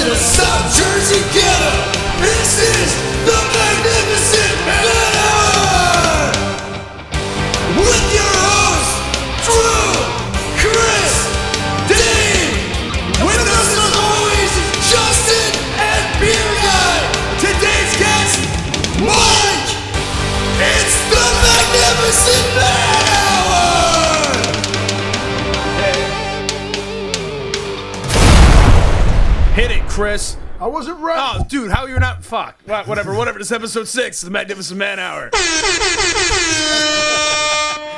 the South Jersey Ghetto. This is the Magnificent Man Hour with your hosts, Drew, Chris, Dave. With us as always, Justin and Beer Guy. Today's guest, Mike. It's the Magnificent Man Hour. Hit it, Chris. I wasn't ready. Oh, dude, how you're not? Fuck. Whatever. This is episode 6 of the Magnificent Man Hour.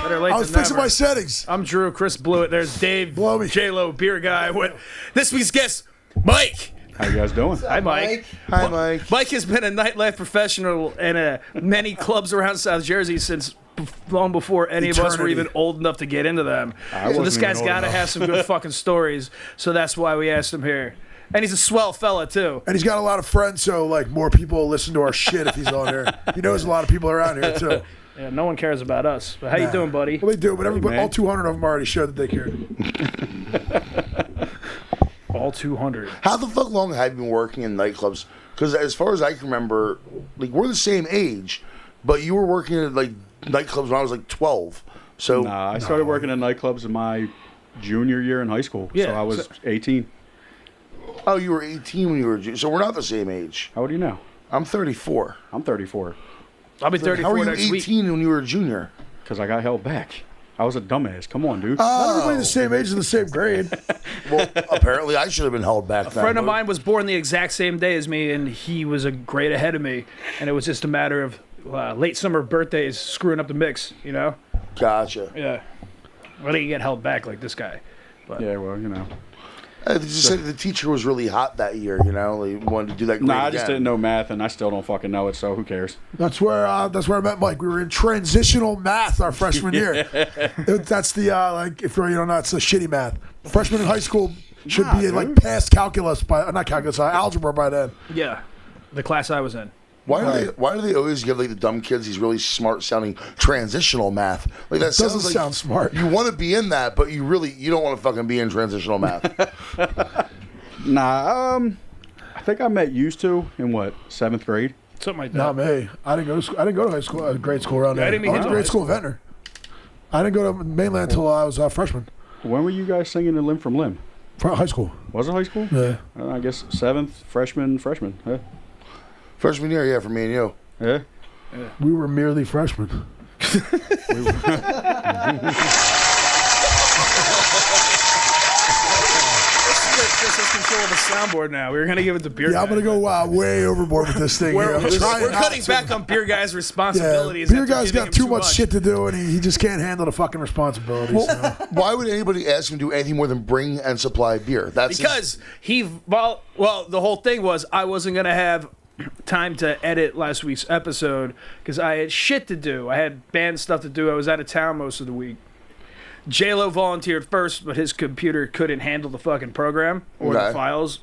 Better late I was than fixing never. my settings. I'm Drew. Chris blew it. There's Dave. Blow me. J-Lo, Beer Guy. What? This week's guest, Mike. How you guys doing? Hi, Mike. Hi, Mike. Mike has been a nightlife professional in many clubs around South Jersey since long before any of us were even old enough to get into them. So this guy's got to have some good fucking stories. So that's why we asked him here. And he's a swell fella, too. And he's got a lot of friends, so like more people will listen to our shit if he's on here. He knows a lot of people around here, too. Yeah, no one cares about us. But how you doing, buddy? Well, they do, but everybody, all 200 of them already showed that they cared. All 200. How the fuck long have you been working in nightclubs? Because as far as I can remember, like we're the same age, but you were working at like nightclubs when I was like 12. So Nah, I started working at nightclubs in my junior year in high school. Yeah, so I was 18. oh, you were 18 when you were. So we're not the same age. How old are you now? I'm 34. I'm 34. I'll be 34 How are you next 18 week. when you were a junior? Because I got held back. I was a dumbass. Come on, dude. Not everybody the same age and the same grade. Well, apparently I should have been held back. A friend of mine was born the exact same day as me, and he was a grade ahead of me. And it was just a matter of late summer birthdays screwing up the mix, you know? Gotcha. Yeah. I didn't get held back like this guy. But Yeah, well, you know. They just said the teacher was really hot that year. You know, they wanted to do that. Nah, I just didn't know math, and I still don't fucking know it, so who cares? That's where I met Mike. We were in transitional math our freshman year. That's the like if you're know it's the shitty math. Freshman in high school should be in like past calculus by not calculus algebra by then. yeah, the class I was in. Why do they always give like the dumb kids these really smart sounding transitional math? Like that Doesn't sounds like sound smart. You want to be in that, but you don't want to fucking be in transitional math. Nah, I think I met used to in what, 7th grade? Something like that. Not me. I didn't go to school. I didn't go to high school, grade school around there. I didn't even went get to to grade high school at Ventnor. I didn't go to mainland until I was a freshman. When were you guys singing in Limb from Limb? High school. Was it high school? Yeah. I guess 7th, freshman. Yeah. Freshman year, yeah, for me and you. Yeah. We were merely freshmen. Chris has control of the soundboard now. We were gonna give it to Beer Guy. Yeah, I'm gonna go way overboard with this thing. We're, here. I'm we're trying not cutting to. back on Beer Guy's Yeah, responsibilities. Beer after Guy's giving got him too much shit to do, and he just can't handle the fucking responsibilities. so. Why would anybody ask him to do anything more than bring and supply beer? That's Because well, the whole thing was I wasn't gonna have time to edit last week's episode because I had shit to do. I had band stuff to do. I was out of town most of the week. J-Lo volunteered first, but his computer couldn't handle the fucking program or the files.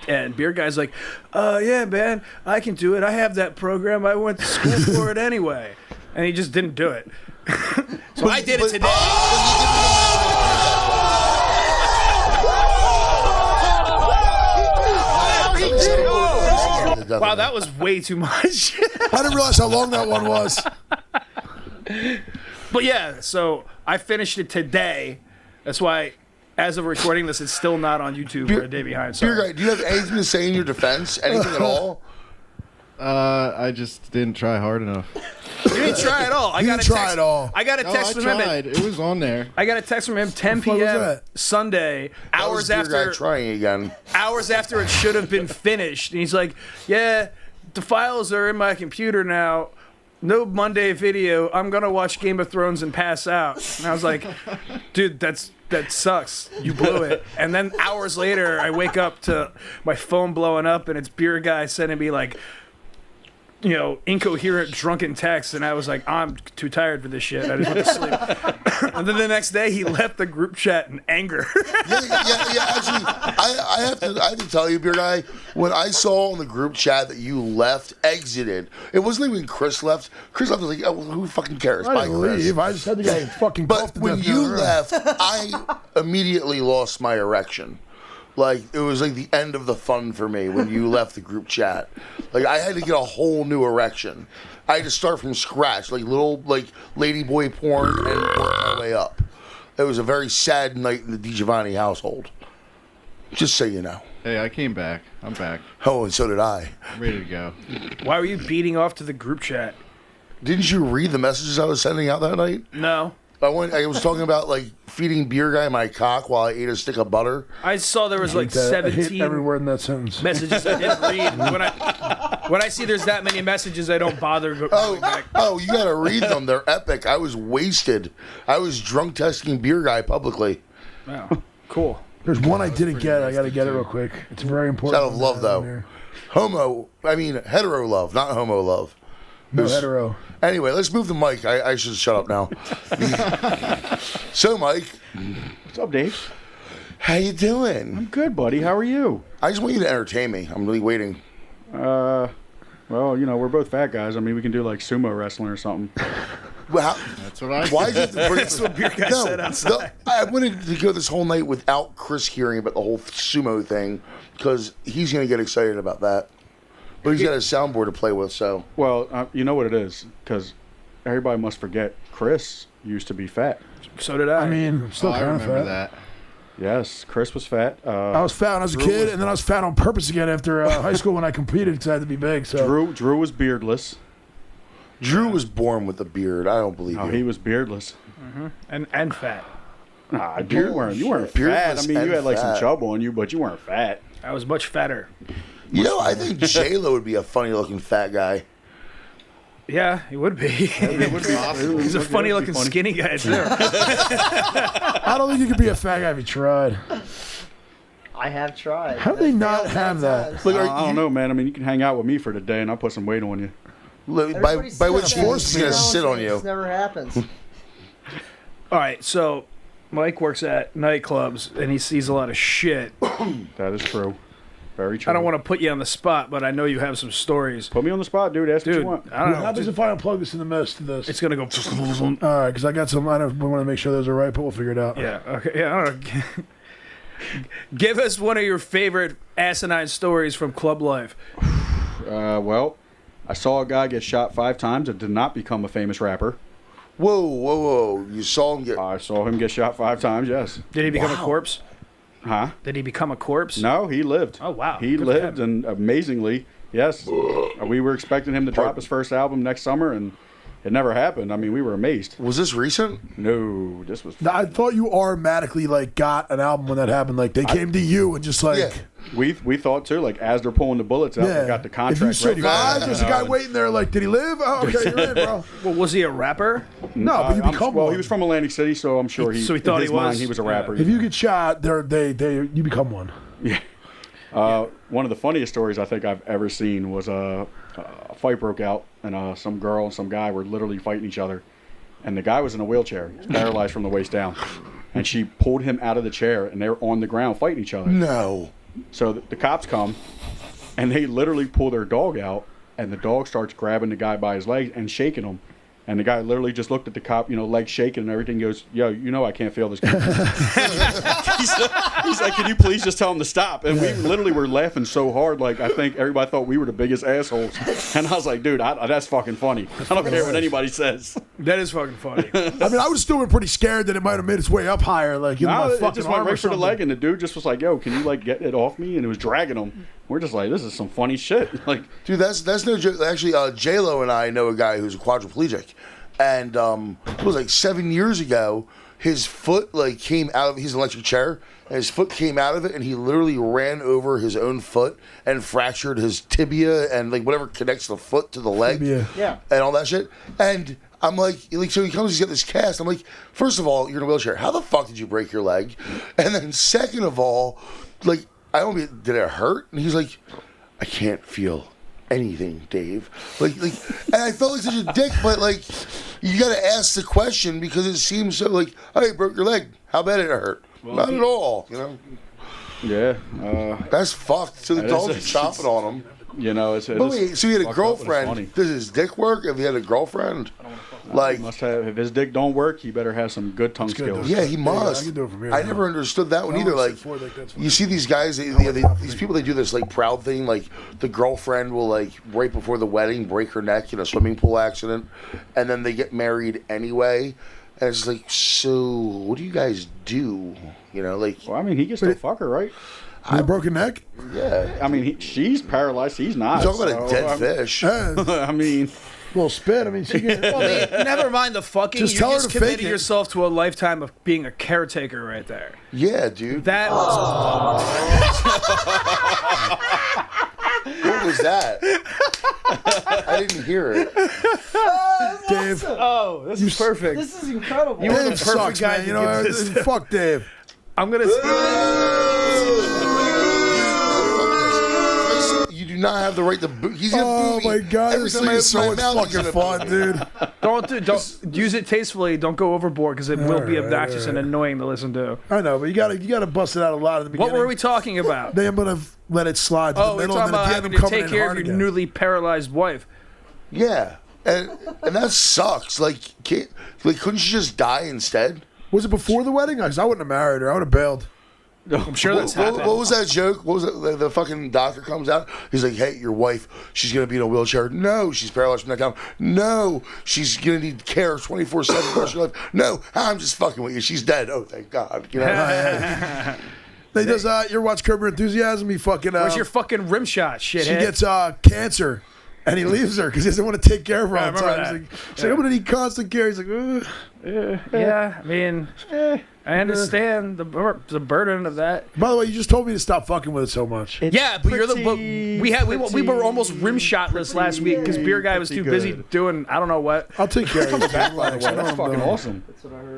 And Beer Guy's like, yeah, man, I can do it. I have that program. I went to school for it anyway. And he just didn't do it. So I did it today. Wow, that was way too much. I didn't realize how long that one was. But yeah, so I finished it today. That's why, as of recording this, it's still not on YouTube. We're a day behind. Beer Sorry. Guy, do you have anything to say in your defense? Anything at all? I just didn't try hard enough. You didn't try at all. I got a didn't try text. at all. I got a No, text I from him. tried. It was on there. I got a text from him 10 fuck was p.m. that? Sunday, That was hours Beer Guy after trying again. hours after it should have been finished. And he's like, "Yeah, the files are in my computer now. No Monday video. I'm gonna watch Game of Thrones and pass out." And I was like, "Dude, that sucks. You blew it." And then hours later, I wake up to my phone blowing up, and it's Beer Guy sending me like, incoherent, drunken texts, and I was like, I'm too tired for this shit. I just went to sleep. And then the next day, he left the group chat in anger. Yeah. Actually, I have to tell you, Beer Guy, when I saw in the group chat that you exited, it wasn't even Chris left. Chris left was like, oh, well, who fucking cares? I Bye, didn't Chris. leave. I just had to get fucking But cuffed to when death you the other room. left, I immediately lost my erection. Like, it was like the end of the fun for me when you left the group chat. Like, I had to get a whole new erection. I had to start from scratch, like little, like, ladyboy porn and work my way up. It was a very sad night in the DiGiovanni household. Just so you know. Hey, I came back. I'm back. Oh, and so did I. I'm ready to go. Why were you beating off to the group chat? Didn't you read the messages I was sending out that night? No. I was talking about, like, feeding beer guy my cock while I ate a stick of butter. I saw there was like I hate 17 every word in that sentence. messages I didn't read. When I see there's that many messages, I don't bother going back. Oh, you gotta read them. They're epic. I was wasted. I was drunk testing beer guy publicly. Wow. Cool. There's one I didn't get. I got to get it real quick. It's very It's important. out of love, though. Hetero love, not homo love. No hetero. Anyway, let's move the mic. I should shut up now. So, Mike, What's up, Dave? how you doing? I'm good, buddy. How are you? I just want you to entertain me. I'm really waiting. Well, we're both fat guys. I mean, we can do like sumo wrestling or something. Well, That's what I why did you have to bring That's what beer guy said outside. I wanted to go this whole night without Chris hearing about the whole sumo thing because he's going to get excited about that. But he's got a soundboard to play with, so. Well, you know what it is, because everybody must forget Chris used to be fat. So did I. I mean, I'm still I kind of remember fat. that. Yes, Chris was fat. I was fat when I was a kid, and then I was fat on purpose again after high school when I competed because I had to be big. So Drew was beardless. Drew was born with a beard. I don't believe Oh, you. he was beardless. and fat. You weren't fat. I mean, you had like some fat. chub on you, but you weren't fat. I was much fatter. You know, I think J-Lo would be a funny-looking fat guy. Yeah, he would be. He's a funny-looking skinny guy too. I don't think you could be a fat guy if you tried. I have tried. How do they not have that? Look, I don't know, man. I mean, you can hang out with me for the day, and I'll put some weight on you. By which force he's going to sit on you. This never happens. All right, so Mike works at nightclubs and he sees a lot of shit. That is true. Very true. I don't want to put you on the spot, but I know you have some stories. Put me on the spot, dude. Ask what Dude, you want. I don't How know. does if I unplug this in the midst of this? It's gonna go. All right, because I got some. I want to make sure those are right, but we'll figure it out. Yeah. Okay. Yeah. I don't know. Give us one of your favorite asinine stories from club life. Well, I saw a guy get shot 5 times and did not become a famous rapper. Whoa. You saw him get... I saw him get shot 5 times, yes. Did he become a corpse? Huh? Did he become a corpse? No, he lived. Oh, wow. He Good for lived, him. and amazingly, yes. We were expecting him to drop his first album next summer, and it never happened. I mean, we were amazed. Was this recent? No, this was... Now, I thought you automatically got an album when that happened. Like they came to you and just Yeah. We thought too, like as they're pulling the bullets out, they got the contract If you ready. survive, there's a guy waiting there. Like, did he live? Oh, okay, you're in, bro. Well, was he a rapper? No, but you become well, one. he was from Atlantic City, so I'm sure he. So he thought in his he was? mind, he was a rapper. If you get shot, you become one. One of the funniest stories I think I've ever seen was a fight broke out, and some girl and some guy were literally fighting each other, and the guy was in a wheelchair, he was paralyzed from the waist down, and she pulled him out of the chair, and they were on the ground fighting each other. No. So the cops come, and they literally pull their dog out, and the dog starts grabbing the guy by his leg and shaking him. And the guy literally just looked at the cop, legs shaking and everything, goes, yo, I can't feel this guy. he's like, can you please just tell him to stop? And we literally were laughing so hard, like, I think everybody thought we were the biggest assholes. And I was like, dude, that's fucking funny. I don't care what anybody says. That is fucking funny. I mean, I would still been pretty scared that it might have made its way up higher. Like, in my No, it fucking just went arm or right for the something. leg, and the dude just was like, yo, can you, get it off me? And it was dragging him. We're just like, this is some funny shit. Like, Dude, that's no joke. Actually, J-Lo and I know a guy who's a quadriplegic. And it was like 7 years ago, his foot came out of his electric chair, and his foot came out of it, and he literally ran over his own foot and fractured his tibia and whatever connects the foot to the leg. Tibia. Yeah. And all that shit. And I'm like, so he comes, he's got this cast. I'm like, first of all, you're in a wheelchair. How the fuck did you break your leg? And then second of all, did it hurt? And he's like, I can't feel anything, Dave. And I felt like such a dick, but you got to ask the question because it seems so oh, you broke your leg. How bad did it hurt? Not at all. yeah. That's fucked. So the That dogs is- are chopping on him. You know, it's. But wait, so he had a fucked up, but it's funny. girlfriend. Does his dick work if he had a girlfriend? Like, He must have. If his dick don't work, he better have some good tongue good, skills. yeah, he I must. can do it from here. I never understood that one either. Like, you see these guys, these people, they do this like proud thing. Like, the girlfriend will like right before the wedding break her neck in a swimming pool accident, and then they get married anyway. And it's like, so what do you guys do? You know, like, Well, I mean, he can still fuck her, right? With a broken neck? yeah. I mean, she's paralyzed. He's not. Talk about a so, dead fish. I mean, Little spit. I mean, she can. Well, never mind the fucking. Just You're tell her just to fake committing it. yourself to a lifetime of being a caretaker right there. Yeah, dude. That was What was that? I didn't hear it. Dave. oh, this is perfect. This is incredible. You were the Dave perfect sucks, guy man. to You know, give this to. fuck Dave. I'm gonna. You do not have the right to boo. He's gonna Oh boo my me. god, Every this time thing I is so open much my mouth, he's fucking gonna fun, boo me. dude. Don't use it tastefully. Don't go overboard because it will be Alright, obnoxious and alright. annoying to listen to. I know, but you gotta bust it out a lot at the beginning. What were we talking about? Then I'm gonna let it slide to Oh, the we're middle, talking and then about at the end having I'm to coming take in care of hard your again. newly paralyzed wife. Yeah, and that sucks. Like, couldn't she just die instead? Was it before the wedding? Because I wouldn't have married her. I would have bailed. I'm sure that's happened. What was that joke? What was it? The fucking doctor comes out. He's like, "Hey, your wife, she's gonna be in a wheelchair. No, she's paralyzed from the neck down. No, she's gonna need care 24/7 for the rest of her life. No, I'm just fucking with you. She's dead. Oh, thank God. You know? They does. You ever watch Curb Your Enthusiasm? He fucking. Where's your fucking rim shot, shithead? She gets cancer, and he leaves her because he doesn't want to take care of her all the remember time. that. He's like, I'm gonna need constant care. He's like, ugh. Yeah, I mean, I understand the burden of that. By the way, you just told me to stop fucking with it so much. Yeah, but we were almost rim shotless last week because beer guy was too busy doing I don't know what. I'll take care of you. back, by the way. That's fucking awesome.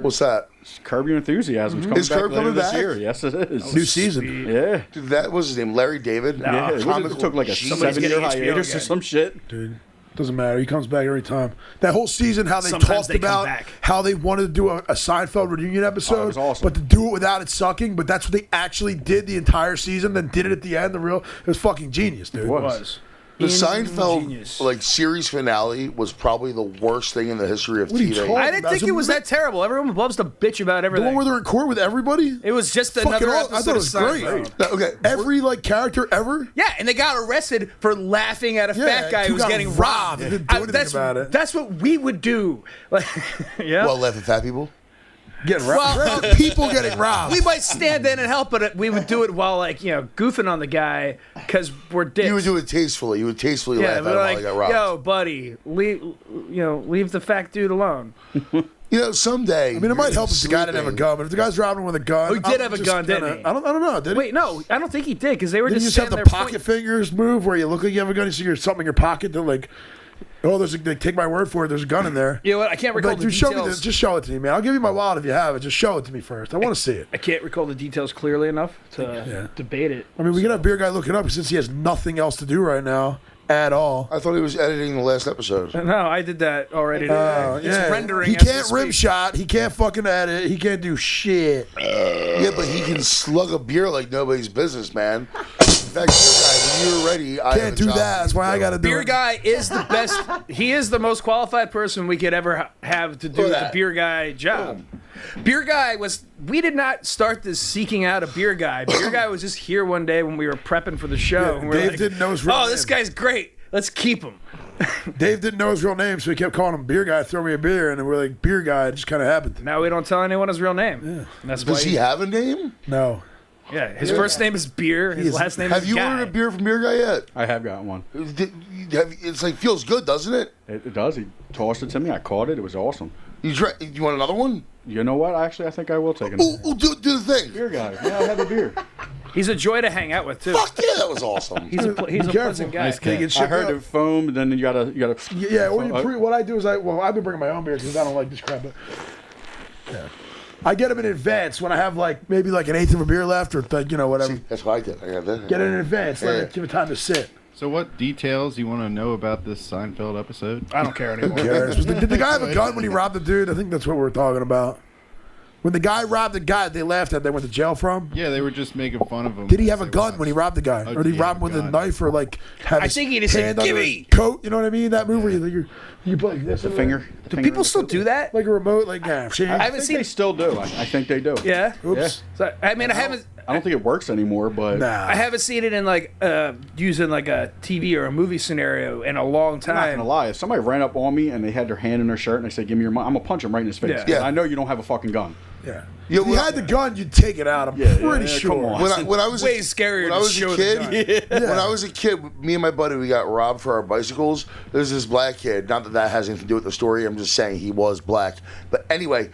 What's that? Curb Your Enthusiasm's coming Is back Curb later coming this back? year. Yes, it is. New season. Yeah. Dude, that was his name, Larry David. Yeah, it took like a Somebody's 7-year getting HBO hiatus or again. some shit. Dude, doesn't matter. He comes back every time. That whole season, how they Sometimes talked they come about back. how they wanted to do a Seinfeld reunion episode, was awesome. but to do it without it sucking. But that's what they actually did the entire season. Then did it at the end. It was fucking genius, dude. It was. The Seinfeld Ingenious. series finale was probably the worst thing in the history of What are you TV. talking I didn't about? think it was that terrible. Everyone loves to bitch about The everything. one where they're in court with everybody. It was just Fucking another all- I episode thought it was of great. Seinfeld. No, okay, Every character ever. Yeah, and they got arrested for laughing at a Yeah, fat guy who who was got getting robbed. robbed. They didn't do anything that's, about it. That's what we would do. Like, yeah. well, laughing fat people. Getting robbed. Well- People getting robbed. We might stand in and help, but we would do it while goofing on the guy because we're dicks. You would do it tastefully. You would tastefully yeah, laugh at we're him while like, he got robbed. yo, buddy, leave the fat dude alone. You know, someday. I mean, it might help if the guy didn't have a gun, but if the guy's robbing with a gun, Oh, he did I'm have a just gun, didn't gonna- he? I don't know. Did he? Wait, no, I don't think he did because they were Didn't you just just have standing the there pocket pointing- fingers move where you look like you have a gun, you see there's something in your pocket that like, oh, they take my word for it. There's a gun in there. You know what? I can't recall Like, the dude, show me details. this. Just show it to me, man. I'll give you my wallet if you have it. Just show it to me first. I want to see it. I can't recall the details clearly enough to debate it. I mean, we can have beer guy look it up since he has nothing else to do right now at all. I thought he was editing the last episode. No, I did that already. It's rendering. He as we can't rim speak. shot. He can't fucking edit. He can't do shit. Yeah, but he can slug a beer like nobody's business, man. In fact, beer guy, when you're ready, I have Can't a do job that. for That's you why I to got to do Beer it. guy is the best. He is the most qualified person we could ever have to do Look the at that. beer guy job. Beer guy was. We did not start this seeking out a beer guy. Beer guy was just here one day when we were prepping for the show. Yeah, and we were Dave like, didn't know his real oh, this name." guy's great. Let's keep him. Dave didn't know his real name, so he kept calling him beer guy. Throw me a beer, and then we're like beer guy. It just kind of happened. Now we don't tell anyone his real name. Yeah. And that's why. Does he have a name? No. Yeah, his first name is Beer. His last name Have is you Guy. ordered a beer from Beer Guy yet? I have got one. It's like feels good, doesn't it? It does. He tossed it to me. I caught it. It was awesome. You want another one? You know what? Actually, I think I will take another. Ooh, do the thing. Beer guy. Yeah, I'll have a beer. He's a joy to hang out with too. Fuck yeah, that was awesome. He's a careful. pleasant guy. Nice Can you cat. get shit I heard up? it foam. Then you gotta. Yeah, or what I do is I've been bringing my own beer because I don't like this crap. But yeah, I get them in advance when I have maybe an eighth of a beer left or whatever. See, that's what I did. I got that. Get it in advance. Let it give it time to sit. So, what details you want to know about this Seinfeld episode? I don't care anymore. Did the guy have a gun when he robbed the dude? I think that's what we're talking about. When the guy robbed the guy they laughed at, they went to jail from. Yeah, they were just making fun of him. Did he have a gun when he robbed the guy, or did he rob him with a knife, or like have I his think he just said, hand under "Gimme!" his coat? You know what I mean? That movie, you put like this, The finger. Do people still do that? like a remote, like I I haven't think seen they it. still do. I think they do. Yeah. Oops. So, I mean, I haven't. I don't think it works anymore, but Nah. I haven't seen it in like using like a TV or a movie scenario in a long I'm not time. gonna lie. If somebody ran up on me and they had their hand in their shirt and they said, "Give me your money," I'm gonna punch them right in his face. Yeah. 'Cause Yeah. I know you don't have a fucking gun. Yeah. Yeah, If you well, had the gun, you'd take it out. I'm pretty sure. come on. when I was Way scarier when to I was show a the kid, gun. when I was a kid, me and my buddy, we got robbed for our bicycles. There's this black kid. Not that that has anything to do with the story. I'm just saying he was black. But anyway,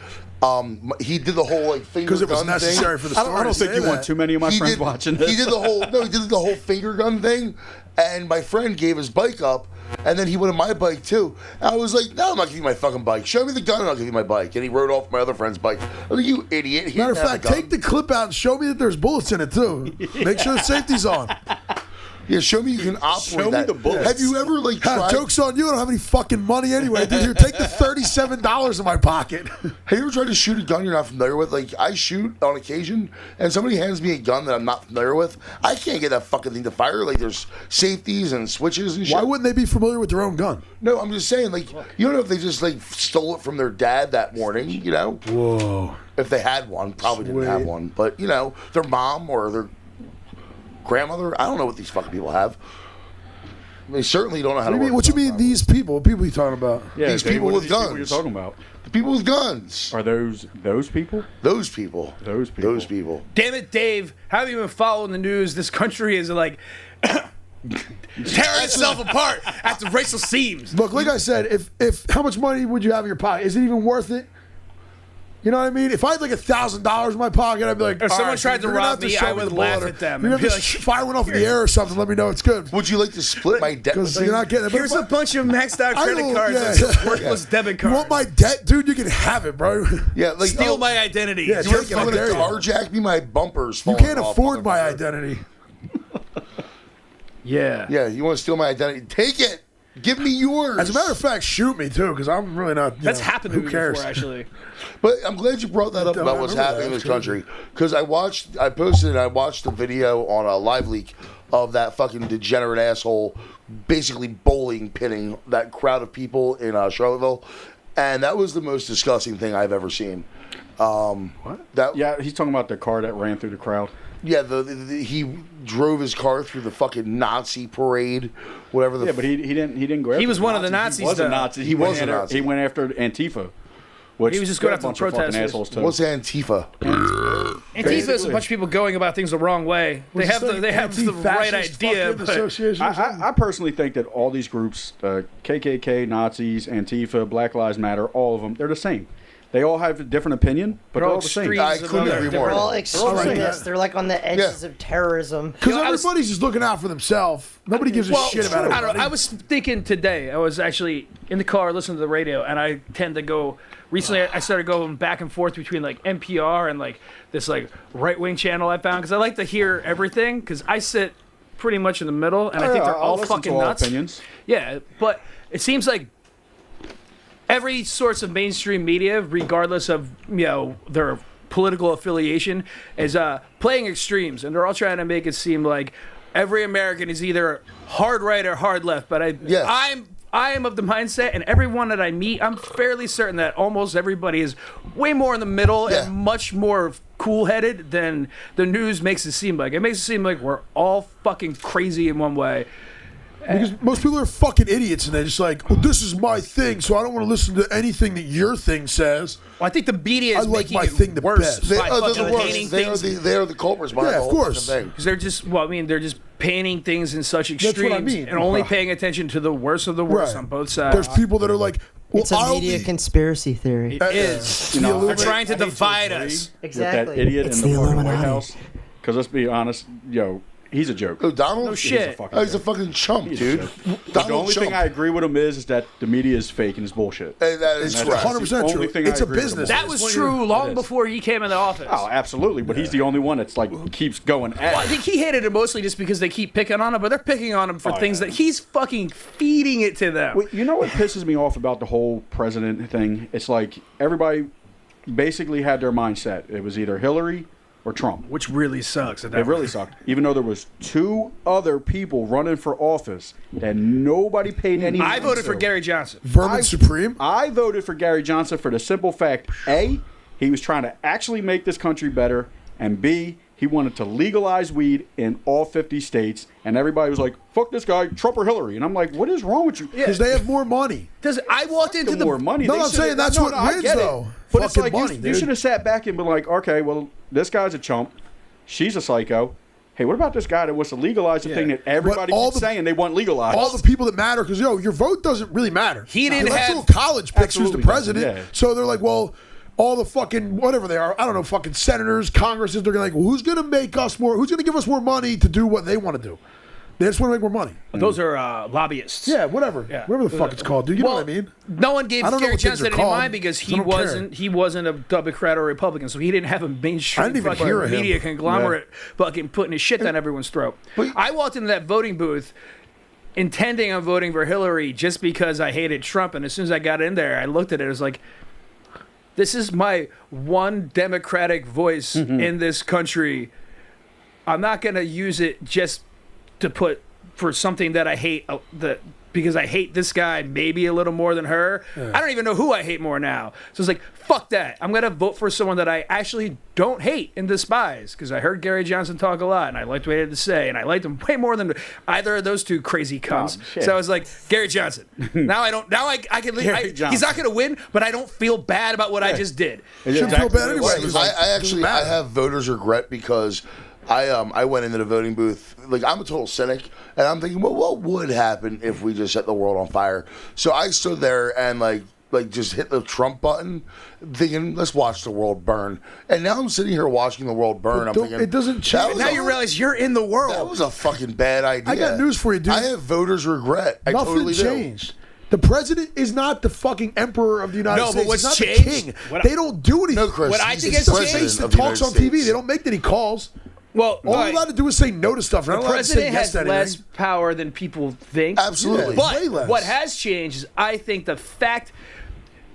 he did the whole like finger Because it was gun necessary thing. for the story. I don't to think say you want that. too many of my friends watching this. He did the whole he did the whole finger gun thing, and my friend gave his bike up, and then he wanted my bike too. And I was like, no, I'm not giving you my fucking bike. Show me the gun, and I'll give you my bike. And he rode off my other friend's bike. I was like, you idiot. He Matter of didn't have fact, a gun. take the clip out and show me that there's bullets in it too. Make sure the safety's on. Yeah, show me you can operate Show me that. the bullets. Have you ever like Ha, tried? joke's on you. I don't have any fucking money anyway. Dude, here, take the $37 in my pocket. Have you ever tried to shoot a gun you're not familiar with? Like, I shoot on occasion, and somebody hands me a gun that I'm not familiar with. I can't get that fucking thing to fire. Like, there's safeties and switches and shit. Why wouldn't they be familiar with their own gun? No, I'm just saying, like, you don't know if they just, like, stole it from their dad that morning, you know? Whoa. If they had one. Probably didn't have Sweet. one. But, you know, their mom or their grandmother. I don't know what these fucking people have. They certainly don't know how to work. What you a gun mean properly. these people? What people are you talking about? Yeah, These Dave, people what are with these people guns. you're talking about? The people with guns. Are those people? Those people. Those people. Those people. Damn it, Dave! How have you been following the news? This country is like tearing itself apart at the racial seams. Look, like I said, if how much money would you have in your pocket? Is it even worth it? You know what I mean? If I had like $1,000 in my pocket, I'd be like, If someone "All right, tried to you're gonna rob have to me, show I me would the laugh bullet. at them You're and gonna be have to like, fire one off in the air or something. Let me know it's good. Would you like to split my debt? Because with you're me? not getting it. Here's a bunch of maxed out I credit will- cards yeah. and some worthless debit You cards. want my debt, dude? You can have it, bro. Yeah, like Steal my identity. Yeah, You want take it, I to dare you. carjack me? My bumpers. You falling can't off, afford my motherfucker. identity. Yeah. Yeah, you want to steal my identity? Take it. Give me yours. As a matter of fact, shoot me too, because I'm really not. That's happened to Who me cares? before, actually. But I'm glad you brought that up Don't about what's remember happening in that. this That's crazy. country. Because I posted a video on a live leak of that fucking degenerate asshole basically bowling pinning that crowd of people in Charlottesville. And that was the most disgusting thing I've ever seen. What? That, Yeah, he's talking about the car that ran through the crowd. Yeah, he drove his car through the fucking Nazi parade, whatever the. Yeah, but he didn't go after He was the one of the Nazis. Nazis, He was a though. Nazi. He was a went after- Nazi. He went after Antifa. Which He was just going they're a after the bunch of fucking protesters. assholes, too. What's Antifa? Antifa is a bunch of people going about things the wrong way. They have the right idea, but I I personally think that all these groups, KKK, Nazis, Antifa, Black Lives Matter, all of them, they're the same. They all have a different opinion, but They're they're all all the same. extremes I of couldn't other- agree they're more. They're all all- extremists. They're like on the edges of terrorism. Because I was- everybody's just looking out for themselves. Nobody gives a Well, shit about I don't everybody. know. I was thinking today. I was actually in the car listening to the radio, and I tend to go. Recently, I started going back and forth between like NPR and like this like right wing channel I found because I like to hear everything because I sit pretty much in the middle, and I think they're I'll all listen to fucking all nuts. opinions. Yeah, but it seems like every source of mainstream media, regardless of their political affiliation, is playing extremes, and they're all trying to make it seem like every American is either hard right or hard left. But I am of the mindset, and everyone that I meet, I'm fairly certain that almost everybody is way more in the middle Yeah. and much more cool-headed than the news makes it seem like. It makes it seem like we're all fucking crazy in one way. Because most people are fucking idiots, and they're just like, well, this is my thing, so I don't want to listen to anything that your thing says. Well, I think the media is I like making my it thing the worse best. They, by they're fucking the painting worst. They are things. they are the culprits behind Yeah, the of whole course. fucking thing. Because they're just, well, I mean, they're just painting things in such extremes what I mean. and only paying attention to the worst of the worst Right. on both sides. There's people that are like, well, It's a I'll media be, conspiracy theory. It is. the They're Illuminati- trying to I hate divide agree us. With that Exactly. idiot It's in the the White Illuminati. House. Because let's be honest, he's a joke. Oh, Donald? No shit. He's a fucking Oh, he's a joke. fucking chump, He's a dude. joke. Donald But the only Trump. thing I agree with him is that the media is fake and it's bullshit. Hey, that is And right. that's 100% the true. only thing It's I a agree with him business. on. That was true long is. before he came into office. Oh, absolutely. But he's the only one that's like keeps going at Well, I it. think he hated it mostly just because they keep picking on him, but they're picking on him for things that he's fucking feeding it to them. Well, you know what pisses me off about the whole president thing? It's like everybody basically had their mindset. It was either Hillary or Trump. Which really sucks. It really sucked. Even though there was 2 other people running for office that nobody paid any I mind voted for to. Gary Johnson. Vermin Supreme. I voted for Gary Johnson for the simple fact, A, he was trying to actually make this country better, and B, he wanted to legalize weed in all 50 states, and everybody was like, fuck this guy, Trump or Hillary. And I'm like, what is wrong with you? Because they have more money. I walked into The more money. No, they I'm should've- saying that's what I wins, get it. though. But it's Fucking like money, you dude. should have sat back and been like, okay, well, this guy's a chump. She's a psycho. Hey, what about this guy that wants to legalize the thing that everybody all keeps saying they want legalized? All the people that matter, because your vote doesn't really matter. He didn't Electoral have- college picks who's the Absolutely president. doesn't, yeah. So they're like, well, all the fucking whatever they are, I don't know, fucking senators, congresses, they're gonna like, well, who's gonna make us more? Who's gonna give us more money to do what they want to do? They just want to make more money. Those are lobbyists. Yeah, whatever, Yeah. whatever the fuck it's called, dude. You know what I mean? No one gave I don't know Gary what things Johnson are any called, mind because so I don't care. he wasn't a Democrat or Republican, so he didn't have a I mainstream didn't even fucking hear of him. media conglomerate fucking putting his shit down everyone's throat. I walked into that voting booth intending on voting for Hillary just because I hated Trump, and as soon as I got in there, I looked at it, it was like, this is my one Democratic voice in this country. I'm not going to use it just to put for something that I hate, because I hate this guy maybe a little more than her. I don't even know who I hate more now. So it's like, fuck that. I'm going to vote for someone that I actually don't hate and despise, because I heard Gary Johnson talk a lot, and I liked what he had to say, and I liked him way more than either of those 2 crazy cunts. shit. So I was like, Gary Johnson. Now I can leave. Gary He's Johnson. not going to win, but I don't feel bad about what I just did. Shouldn't feel bad anyway. Right, 'cause I it actually doesn't matter. have voters regret because I went into the voting booth like I'm a total cynic, and I'm thinking, well, what would happen if we just set the world on fire? So I stood there and like just hit the Trump button, thinking, let's watch the world burn. And now I'm sitting here watching the world burn. I'm thinking, it doesn't that change. was Now a- you realize you're in the that world. was a fucking bad idea. I got news for you, dude. I have voters regret. I Nothing totally do. changed. The president is not the fucking emperor of the United No, but States. what's He's not changed- the king. what- They don't do anything. No, Chris. What I he's think the has the changed- president face that of the talks on United TV. States. They don't make any calls. Well, All they're allowed to do is say no to stuff. They're the not allowed to say president yes has to less anything. power than people think. Absolutely. Yeah. way But less. what has changed is I think the fact,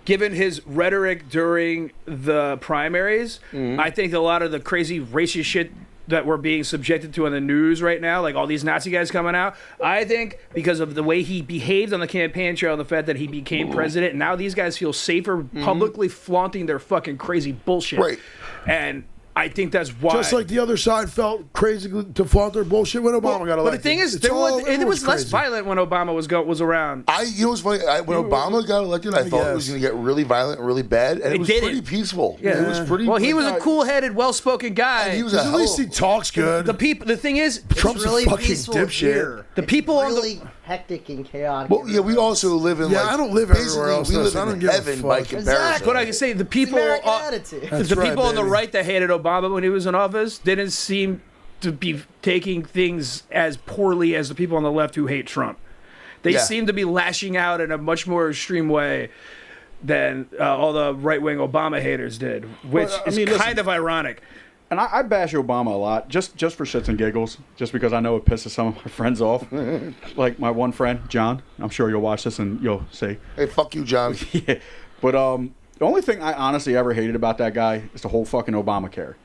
given his rhetoric during the primaries, I think a lot of the crazy racist shit that we're being subjected to in the news right now, like all these Nazi guys coming out, I think because of the way he behaved on the campaign trail and the fact that he became president, now these guys feel safer publicly flaunting their fucking crazy bullshit. Right. And I think that's why. Just like the other side felt crazy to flaunt their bullshit when Obama got elected. But the thing is, It's all- it everyone's was less crazy. violent when Obama was around. You know what's funny? When Obama got elected, I thought it was guess. going to get really violent and really bad, and it was didn't. pretty peaceful. It was pretty. Well, he was a cool-headed, well-spoken guy. And he was a At hell least he of talks good. The thing is, Trump's really a fucking peaceful dipshit. here. The people on the- really hectic and chaotic. Well, yeah, we also live in. Yeah, like, I don't live basically, everywhere else, We so live I don't in give a heaven by fuck. comparison. Exactly. what I can say, the It's people, American attitude. That's the right, people on the baby. right that hated Obama when he was in office didn't seem to be taking things as poorly as the people on the left who hate Trump. They Yeah. seem to be lashing out in a much more extreme way than all the right-wing Obama haters did, which Well, I is mean, listen. kind of ironic. And I bash Obama a lot, just for shits and giggles, just because I know it pisses some of my friends off. Like my one friend, John. I'm sure you'll watch this and you'll say, Hey, fuck you, John. yeah. But the only thing I honestly ever hated about that guy is the whole fucking Obamacare.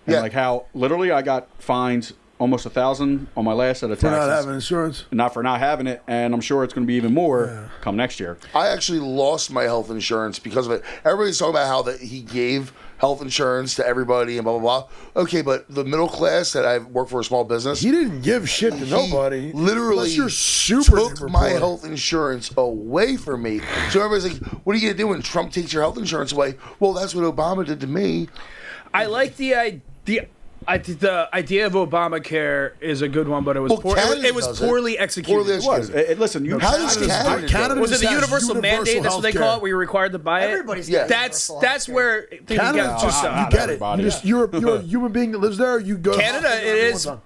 And Yeah. like how literally I got fined almost $1,000 on my last set of For taxes. not having insurance. Not for not having it, and I'm sure it's going to be even more come next year. I actually lost my health insurance because of it. Everybody's talking about how that he gave health insurance to everybody and blah blah blah. Okay, but the middle class that I work for a small business, He didn't give shit to he nobody. literally Unless you're super took duper my poor. health insurance away from me. So everybody's like, "What are you gonna do when Trump takes your health insurance away?" Well, that's what Obama did to me. I like the idea. The idea of Obamacare is a good one, but it was Well, Canada it was does it. poorly executed. Poorly It was. Listen, you How does Canada do it? Canada Was it the has universal mandate? That's what they healthcare. call it, where you're required to buy it. Everybody's Yeah. got That's universal healthcare. where things Canada get just fucked you up. get it. everybody. You're a human being that lives there. You go. Canada, it is. all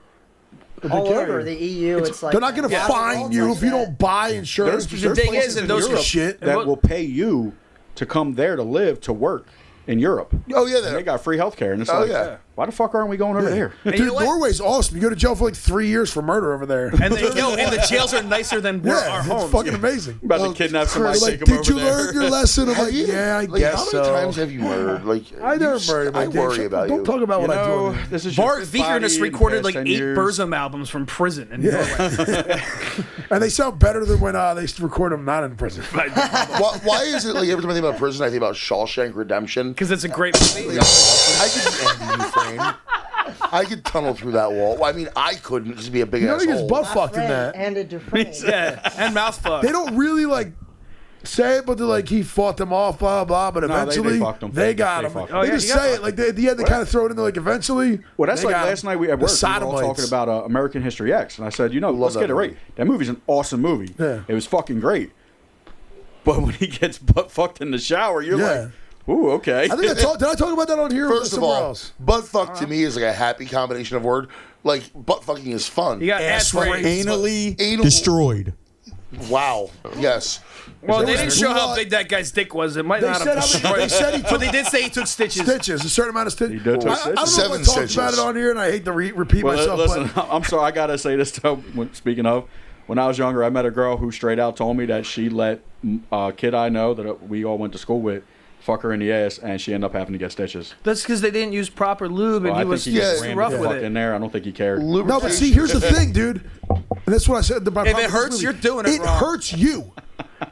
over the EU. It's like They're not going to fine you if you don't buy insurance. The thing is, in those shit. that will pay you to come there to live, to work in Europe. Oh yeah, And they got free health care. And it's Oh like, yeah. why the fuck aren't we going over there? And Dude, you know what? Norway's awesome. You go to jail for like 3 years for murder over there. And the jails are nicer than our yeah, it's homes. fucking amazing. About to kidnap somebody, Like, take them did over you there. learn your lesson? I'm Have like, you? yeah, I Like, guess how so. many times have you murdered? Like, I never murdered. I man. worry about Don't you. talk about what I do. This is your Bart fifth body Vikernes in the recorded past like 10 8 years. Burzum albums from prison in Norway. And they sound better than when they record them not in prison. Why is it like every time I think about prison, I think about Shawshank Redemption? Because it's a great movie. I could end Ukraine. I could tunnel through that wall. I mean, I couldn't just be a big You know, ass he gets hole. butt fucked in Friend that. and a Dufresne. Yeah, and mouthfuck. They don't really like say it, but they're like he fought them off, blah blah. But No, they eventually fucked him. they got They him. fucked They him. yeah, just you got say him. it like they, at the end. They kind of throw it in there like eventually. Well, that's they like got last him. night we at The work. We were all sodomites. talking about American History X, and I said, let's that get it movie. right. That movie's an awesome movie. Yeah. It was fucking great. But when he gets butt fucked in the shower, you're Yeah. like, ooh, okay. I think did I talk about that on here? or First of somewhere all, else? butt fuck to me is like a happy combination of word. Like, butt fucking is fun. You got ass rape. Anally Anal- destroyed. Wow. Yes. Well, they There didn't was show how blood. big that guy's dick was. It might They not said have how many- destroyed. they said he But they did say he took stitches. Stitches, a certain amount of stitches. He did take I don't know stitches. if I 7 talked stitches. about it on here, and I hate to repeat Well, myself. listen, but I'm sorry. I gotta say this though. Speaking of, when I was younger, I met a girl who straight out told me that she let a kid I know that we all went to school with fuck her in the ass, and she ended up having to get stitches. That's because they didn't use proper lube, and Well, I he think was he yeah, just too ran rough the with fuck it. in there. I don't think he cared. no, but see, here's the thing, dude. And that's what I said. If it hurts, you're doing it It wrong. hurts you.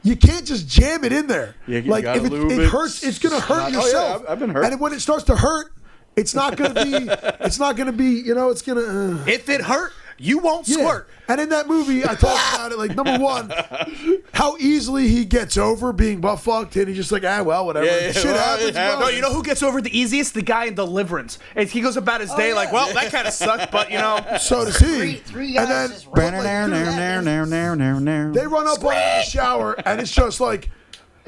You can't just jam it in there. Yeah, you like gotta if lube it it. hurts, it's gonna hurt Oh, yeah, yourself. I've been hurt. And when it starts to hurt, it's not gonna be. It's not gonna be. You know, it's gonna. If it hurt, you won't Yeah. squirt. And in that movie, I talked about it. Like number one, how easily he gets over being butt fucked, and he's just like, well, whatever. Yeah, Shit well, happens. it happens. bro. No, you know who gets over it the easiest? The guy in Deliverance. And he goes about his day like, well, that kind of sucked, but you know. So does he. Three And guys then just run like they run up on the shower, and it's just like.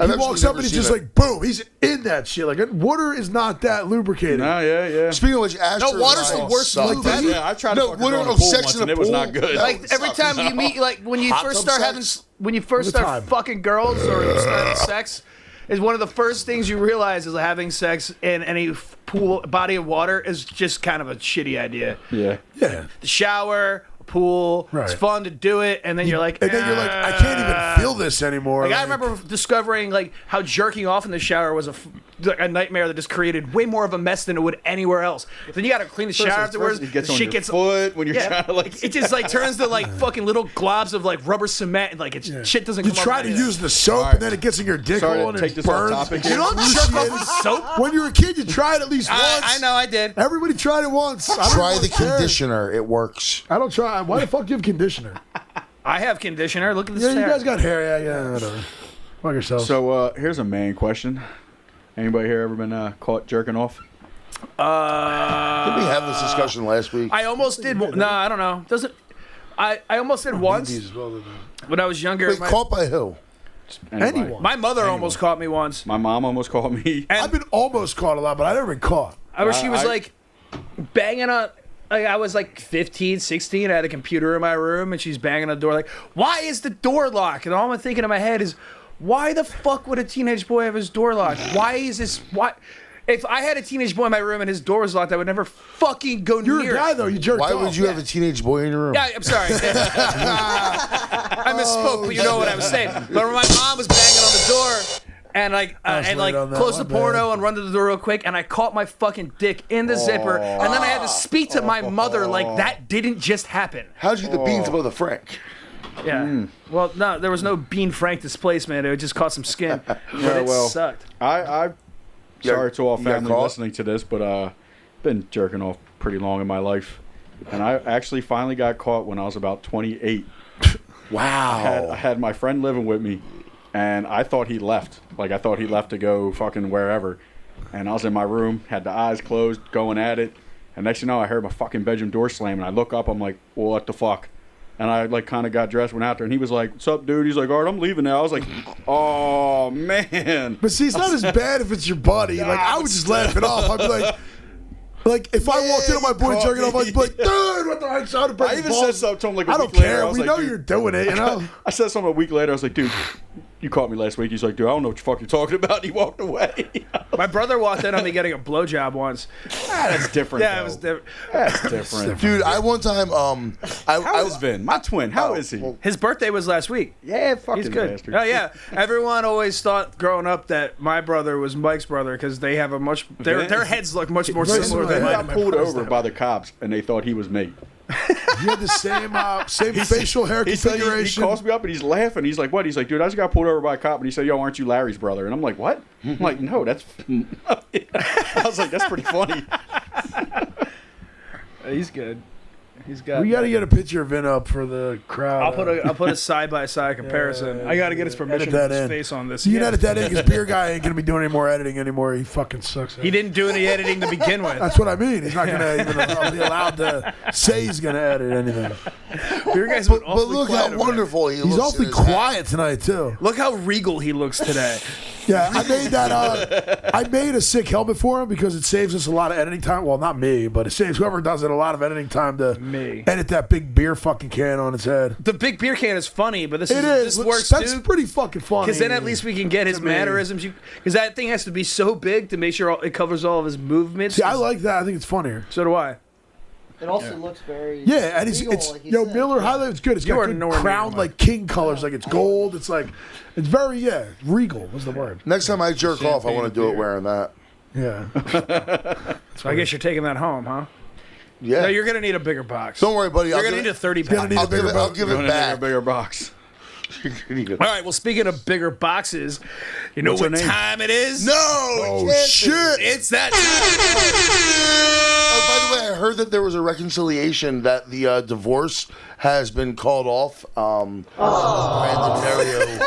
He I've walks actually up and never he's seen just it. like, boom, he's in that shit. Like, water is not that lubricated. No, yeah. Speaking of which, Astro No, water's and the I worst suck. lube That- ever. Yeah, I tried to No, fuck a girl water in a of pool sex once, in and a it was pool. not good. That Like every sucks. time you meet, like when you Hot first tub start having, sex? when you first All the start time. fucking girls or you start having sex, is one of the first things you realize is having sex in any pool body of water is just kind of a shitty idea. Yeah. Yeah. The shower, pool, it's Right. fun to do it, and then you're like, And then you're like, I can't even feel this anymore. Like I remember discovering like how jerking off in the shower was like a nightmare that just created way more of a mess than it would anywhere else. Then you got to clean the shower afterwards. It gets the on shit your gets foot when you're yeah, trying to like. it just like turns to like fucking little globs of like rubber cement and like shit doesn't You come try up. to use the soap, Alright. and then it gets in your dick Sorry to hole and take it this off burns. topic. You don't jerk off with soap. When you were a kid, you tried at least once. I know I did. Everybody tried it once. I don't Try know the if I care. conditioner. It works. I don't try. Why the fuck do you have conditioner? I have conditioner. Look at this Yeah, you hair. guys got hair. Yeah, whatever. Fuck yourself. So here's a main question. Anybody here ever been caught jerking off? Did we have this discussion last week? I almost did. No, I don't know. Doesn't. I almost did once when I was younger. Wait, caught by who? Anybody? Anyone. My mother almost caught me once. My mom almost caught me. I've been almost caught a lot, but I've never been caught. She was like banging on. Like, I was like 15, 16. I had a computer in my room, and she's banging on the door like, "Why is the door locked?" And all I'm thinking in my head is, "Why the fuck would a teenage boy have his door locked? Why is this? Why?" If I had a teenage boy in my room and his door was locked, I would never fucking go You're near a guy it. though. You jerked Why off. would you have a teenage boy in your room? Yeah, I'm sorry. I misspoke, but you know what I was saying. But when my mom was banging on the door and like was and late like on that, close my the porno bad. and run to the door real quick, and I caught my fucking dick in the zipper, and then I had to speak to my mother like that didn't just happen. How'd you get the beans above the Frank? Yeah. Well, no, there was no Bean Frank displacement. It just caught some skin. But Yeah, it well, sucked. I sorry to all you got family caught? listening to this, but been jerking off pretty long in my life, and I actually finally got caught when I was about 28. I had my friend living with me, and I thought he left. Like I thought he left to go fucking wherever, and I was in my room, had the eyes closed, going at it, and next thing you know, I heard my fucking bedroom door slam, and I look up, I'm like, what the fuck? And I like kind of got dressed, went out there, and he was like, "What's up, dude?" He's like, "All right, I'm leaving now." I was like, "Oh man." But see, it's not as bad if it's your buddy. Like I would just laugh it off. I'd be like, if I walked in on my boy caught jerking off, I'd be like, me. dude, what the heck? I even said something to him like a I week don't later. care. I was We like, know dude, you're doing it. You know. I said something a week later. I was like, dude, you caught me last week. He's like, dude, I don't know what the fuck you're talking about. And he walked away. My brother walked in on me getting a blowjob once. That's different. Yeah, though. it was different. That's different. Dude, I one time, How is Vin? My twin. How is he? His birthday was last week. Yeah, fucking He's good. bastard. Oh yeah, everyone always thought growing up that my brother was Mike's brother because they have a much their heads look much more Very similar similar. than He mine. got and my pulled brother's over do. by the cops, and they thought he was me. You had the same facial hair He said he configuration. calls me up and he's laughing. He's like, "What?" He's like, "Dude, I just got pulled over by a cop." And he said, "Yo, aren't you Larry's brother?" And I'm like, "What?" I'm like, "No, that's." I was like, "That's pretty funny." He's good. He's got. We got to get a picture of Vin up for the crowd. I'll put a side by side comparison. I got to get his permission Edit to that put his in. face on this. You can Yeah. edit that in because Beer Guy ain't gonna be doing any more editing anymore. He fucking sucks. He didn't do any editing to begin with. That's what I mean. He's not gonna even be allowed to say he's gonna edit anything. Your guys been but awfully look quiet how over wonderful he looks. He's in awfully his hat. quiet tonight too. there. Look how regal he looks today. Yeah, I made that. I made a sick helmet for him because it saves us a lot of editing time. Well, not me, but it saves whoever does it a lot of editing time to Me. edit that big beer fucking can on its head. The big beer can is funny, but this It is. this works That's too. pretty fucking funny. Because then at least we can get his to me. mannerisms. Because that thing has to be so big to make sure it covers all of his movements. See, I like that. I think it's funnier. So do I. It also looks very Yeah, and it's regal, like you yo said. Miller highlight. It's good. It's You got are good nowhere near crown mine. like king colors. Like it's gold. It's like it's very regal was the word. Next time I jerk off, I want to do it wearing that. Yeah. So I guess you're taking that home, huh? Yeah. No, you're gonna need a bigger box. Don't worry, buddy. You're I'll gonna give need a it, 30 gonna pack. need- I'll give it, I'll give Going it in back. a bigger box. You're gonna need it. All right. Well, speaking of bigger boxes, you know What's her what name? time it is? No! Oh it can't be. shit! It's that. By the way, I heard that there was a reconciliation that the divorce has been called off. Brandon Mario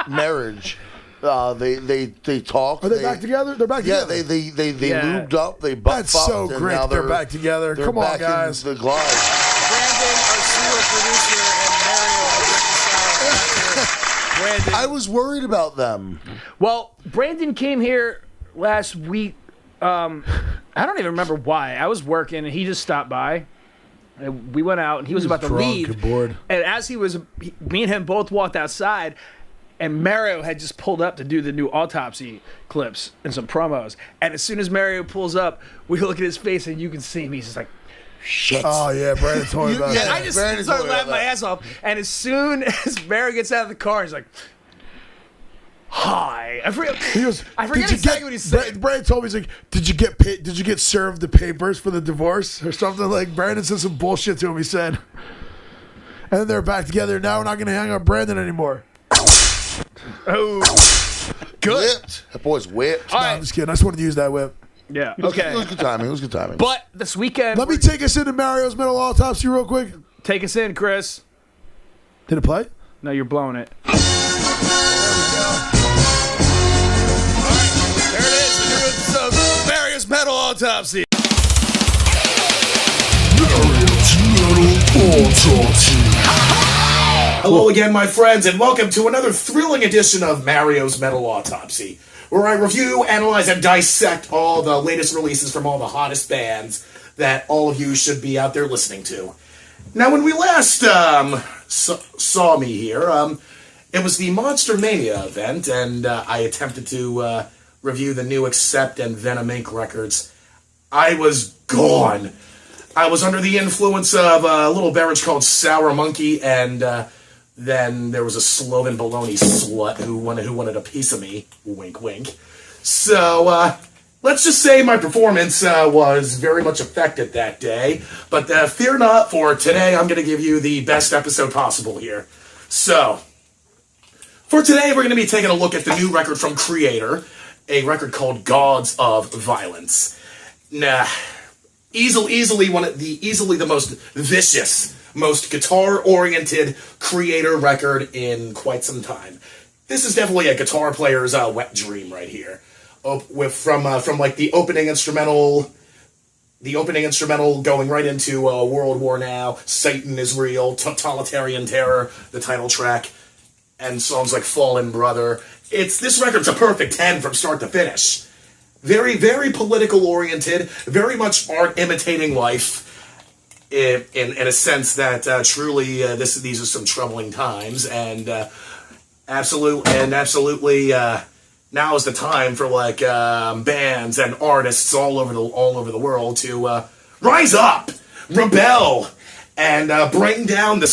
marriage. They talked. Are they back together? They're back Yeah, together. they Yeah. lubed up. They butt That's fucked, so and great. now They're back together. They're Come on, back in guys. the glide. Brandon, our serial producer, and Mario are reconciled. Brandon. I was worried about them. Well, Brandon came here last week. I don't even remember why. I was working, and he just stopped by. And we went out, and he was about to drunk leave. and bored. And as me and him both walked outside, and Mario had just pulled up to do the new autopsy clips and some promos. And as soon as Mario pulls up, we look at his face, and you can see him. He's just like, shit. Oh yeah, Brandon told me about Yeah. And that. I just Brandon started told me laughing about my that. ass off. And as soon as Mario gets out of the car, he's like, hi. I forget, He goes, I forget "Did you exactly get-" what he said. Brandon told me, he's like, did you get paid? Did you get served the papers for the divorce or something? Like Brandon said some bullshit to him. He said, and then they're back together. Now we're not going to hang on Brandon anymore. Oh, good. Whipped. That boy's whipped. All No, right. I'm just kidding. I just wanted to use that whip. Yeah, It was okay. good timing. It was good timing. But this weekend, Let me take us into Mario's metal autopsy real quick. take us in, Chris. Did it play? No, you're blowing it. There it is, the new episode of Mario's Metal Autopsy. Hello again, my friends, and welcome to another thrilling edition of Mario's Metal Autopsy, where I review, analyze, and dissect all the latest releases from all the hottest bands that all of you should be out there listening to. Now, when we last saw me here, it was the Monster Mania event, and I attempted to review the new Accept and Venom Inc. records. I was gone. I was under the influence of a little beverage called Sour Monkey, and then there was a Sloven baloney slut who wanted a piece of me. Wink, wink. So, let's just say my performance was very much affected that day. But fear not, for today I'm going to give you the best episode possible here. So, for today we're going to be taking a look at the new record from KREATOR, a record called Gods of Violence. Nah. Easily the most vicious, most guitar-oriented KREATOR record in quite some time. This is definitely a guitar player's wet dream right here. From like the opening instrumental going right into World War Now, Satan is Real, Totalitarian Terror, the title track, and songs like Fallen Brother. This record's a perfect 10 from start to finish. Very, very political oriented, very much art imitating life, in a sense that truly these are some troubling times, and Absolutely. Now is the time for like bands and artists all over the world to rise up, rebel, and bring down the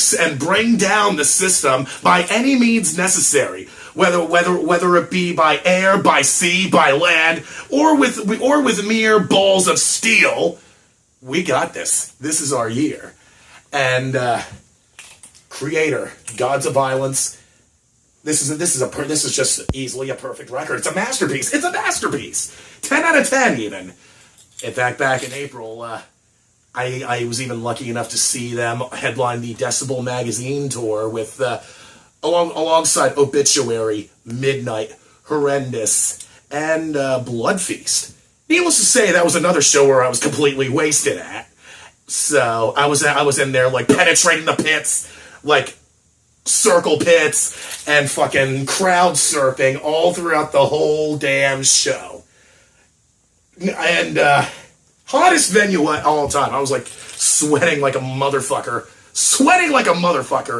system by any means necessary. Whether it be by air, by sea, by land, or with mere balls of steel, we got this. This is our year, and KREATOR, Gods of Violence. This is just easily a perfect record. It's a masterpiece. 10 out of 10 even. In fact, back in April, I was even lucky enough to see them headline the Decibel Magazine tour with alongside Obituary, Midnight, Horrendous, and Blood Feast. Needless to say, that was another show where I was completely wasted at. So I was in there like penetrating the pits, like circle pits, and fucking crowd surfing all throughout the whole damn show. And hottest venue all time. I was like sweating like a motherfucker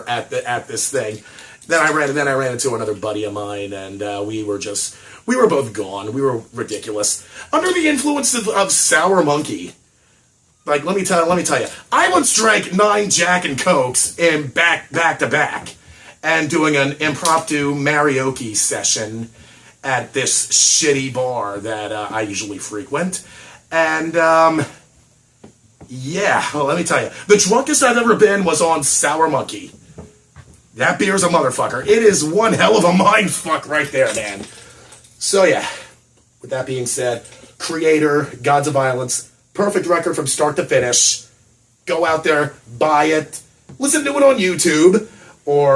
at this thing. Then I ran into another buddy of mine, and we were both gone. We were ridiculous under the influence of Sour Monkey. Like, let me tell you, I once drank 9 Jack and Cokes in back to back, and doing an impromptu karaoke session at this shitty bar that I usually frequent. And yeah, well, let me tell you, the drunkest I've ever been was on Sour Monkey. That beer's a motherfucker. It is one hell of a mind fuck right there, man. So yeah, with that being said, KREATOR, Gods of Violence, perfect record from start to finish. Go out there, buy it, listen to it on YouTube, or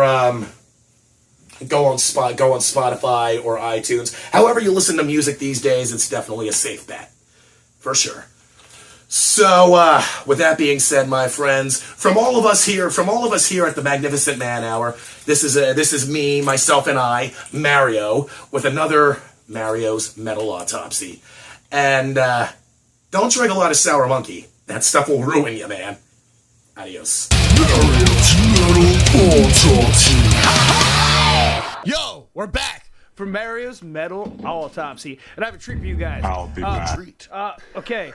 go on Spotify or iTunes. However you listen to music these days, it's definitely a safe bet, for sure. So, with that being said, my friends, from all of us here at the Magnificent Man Hour, this is me, myself, and I, Mario, with another Mario's Metal Autopsy. And don't drink a lot of Sour Monkey. That stuff will ruin you, man. Adios. Yo, we're back from Mario's Metal Autopsy, and I have a treat for you guys. I'll be back. Treat. Okay,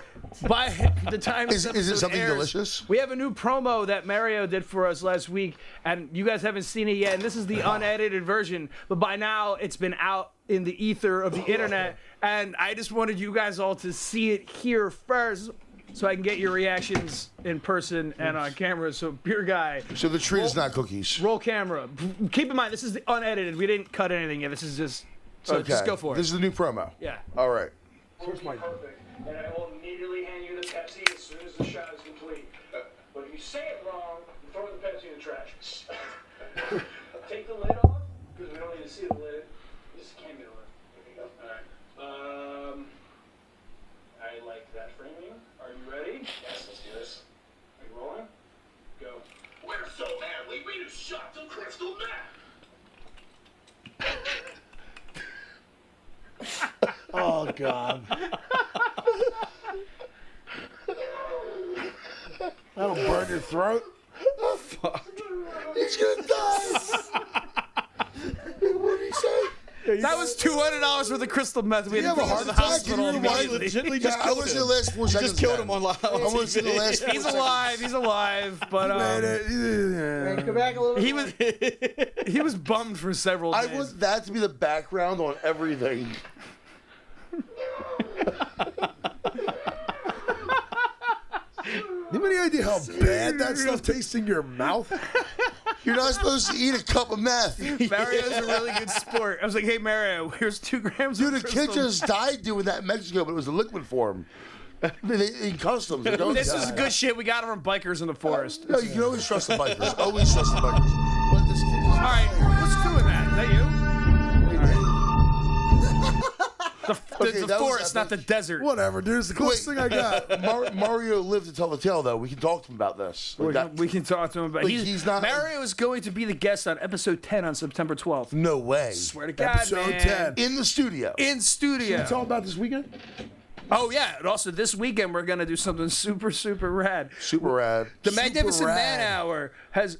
by the time Is it something airs, delicious? we have a new promo that Mario did for us last week, and you guys haven't seen it yet, and this is the unedited version, but by now it's been out in the ether of the internet, and I just wanted you guys all to see it here first, so I can get your reactions in person and on camera. So, Beer Guy. So the treat is not cookies. Roll camera. Keep in mind, this is the unedited. We didn't cut anything yet. This is just... So Okay. just go for it. This is the new promo. Yeah. All right. Perfect. And I will immediately hand you the Pepsi as soon as the shot is complete. But if you say it wrong, you throw the Pepsi in the trash. Take the lid off, because we don't need to see the lid. This can't be the lid. There you go. All right. I like that framing. Are you ready? Yes, let's do this. Are you rolling? Go. We're so manly, we just shot some crystal meth. Oh God. That'll burn your throat. Oh, fuck. He's gonna die. What did he say? That was $200 worth of crystal meth. We Did had you to have a bring him to the heart attack? hospital. Did you immediately. legitimately just I killed want to see the him. last 4 seconds. Just killed man. him on live. I want to see the last 4 He's seconds. alive. He's alive. But Right, go back a little he bit. was he was bummed for several days. I want that to be the background on everything. You have any idea how bad that stuff tastes in your mouth? You're not supposed to eat a cup of meth. Mario's a really good sport. I was like, hey, Mario, here's 2 grams Dude, of a kid crystal. just died doing that in Mexico, but it was a liquid form. In customs. They don't This die. is good shit. We got it from bikers in the forest. No, you can always trust the bikers. Always trust the bikers. But this kid just All right, what's doing that? Is that you? Okay, The that was forest, not the desert. Whatever, dude. It's the closest thing I got. Mario lived to tell the tale, though. We can talk to him about this. Like that- We can talk to him about. Like, he's not- Mario is going to be the guest on episode 10 on September 12th. No way. Swear to God, Episode man. 10. In the studio. In studio. It's all about this weekend? Oh yeah, and also this weekend we're gonna do something super rad. Super rad. The Super Magnificent Man rad. Hour has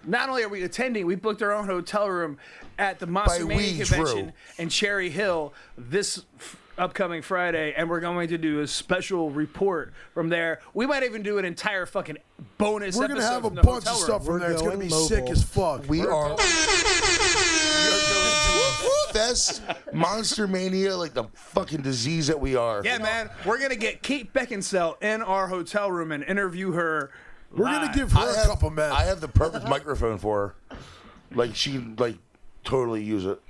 Not only are we attending, we booked our own hotel room at the Monster Mania we, convention Drew. in Cherry Hill this upcoming Friday, and we're going to do a special report from there. We might even do an entire fucking bonus We're gonna episode have a from the bunch of hotel room. stuff from there. It's gonna going be sick local. as fuck. We are going to Fest Monster Mania like the fucking disease that we are. Yeah, man, we're gonna get Kate Beckinsale in our hotel room and interview her. We're gonna live. give her a couple minutes. I have the perfect microphone for her. Like she can like totally use it.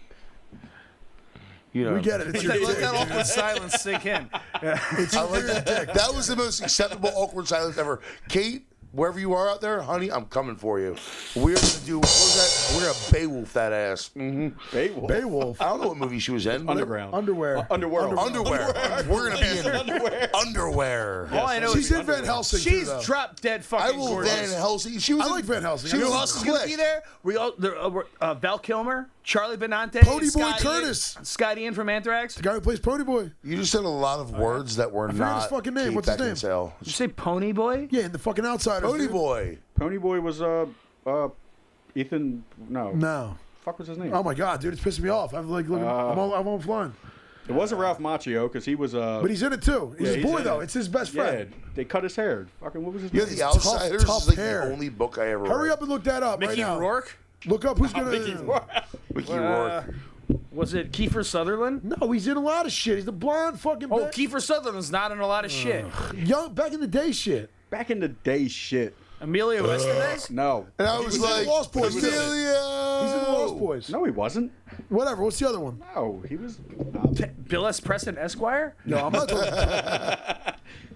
You know, we get it. It's your Let that dick. awkward silence sink in. I like that. That was the most acceptable awkward silence ever. Kate, wherever you are out there, honey, I'm coming for you. We're gonna do. What was that? We're gonna Beowulf that ass. Beowulf. Beowulf. I don't know what movie she was in. Underground. Underwear. Underworld. Underwear. We're gonna be in underwear. All I know She's is in Van Helsing. too, she's though. drop dead I fucking will gorgeous. Van Helsing. She was. I in- like Van Helsing. She I You was know know who else is gonna Click. be there? We all Val Kilmer, Charlie Benante, Pony Boy Scott Curtis. Ian, Scott Ian from Anthrax. The guy who plays Pony Boy. You just said a lot of words that were forgot not. his fucking name. Kate What's his name? Beckinsale. Did you say Pony Boy? Yeah, in the fucking Outsiders. Pony dude. Boy. Pony Boy was Ethan. No. No. Fuck was his name? Oh my god, dude, it's pissing me off. I'm like, looking, I'm on flying. It wasn't Ralph Macchio because he was But he's in it too. He's Yeah, his he's boy in though. it. It's his best yeah. friend. They cut his hair. Fucking what was his Yeah, name? The Outsiders tough is like hair. the only book I ever Hurry read. up and look that up Mickey right now. Rourke? Look up who's gonna. Mickey Rourke. Mickey Rourke. Was it Kiefer Sutherland? No, he's in a lot of shit. He's the blonde fucking. Oh, Kiefer Sutherland's not in a lot of shit. young back in the day shit. Back in the day, shit. Emilio Estevez? No. And I was He's in like, the Lost Boys. Emilio. He's in the Lost Boys. No, he wasn't. Whatever. What's the other one? No, he was. Bill S. Preston Esquire? No, I'm not talking.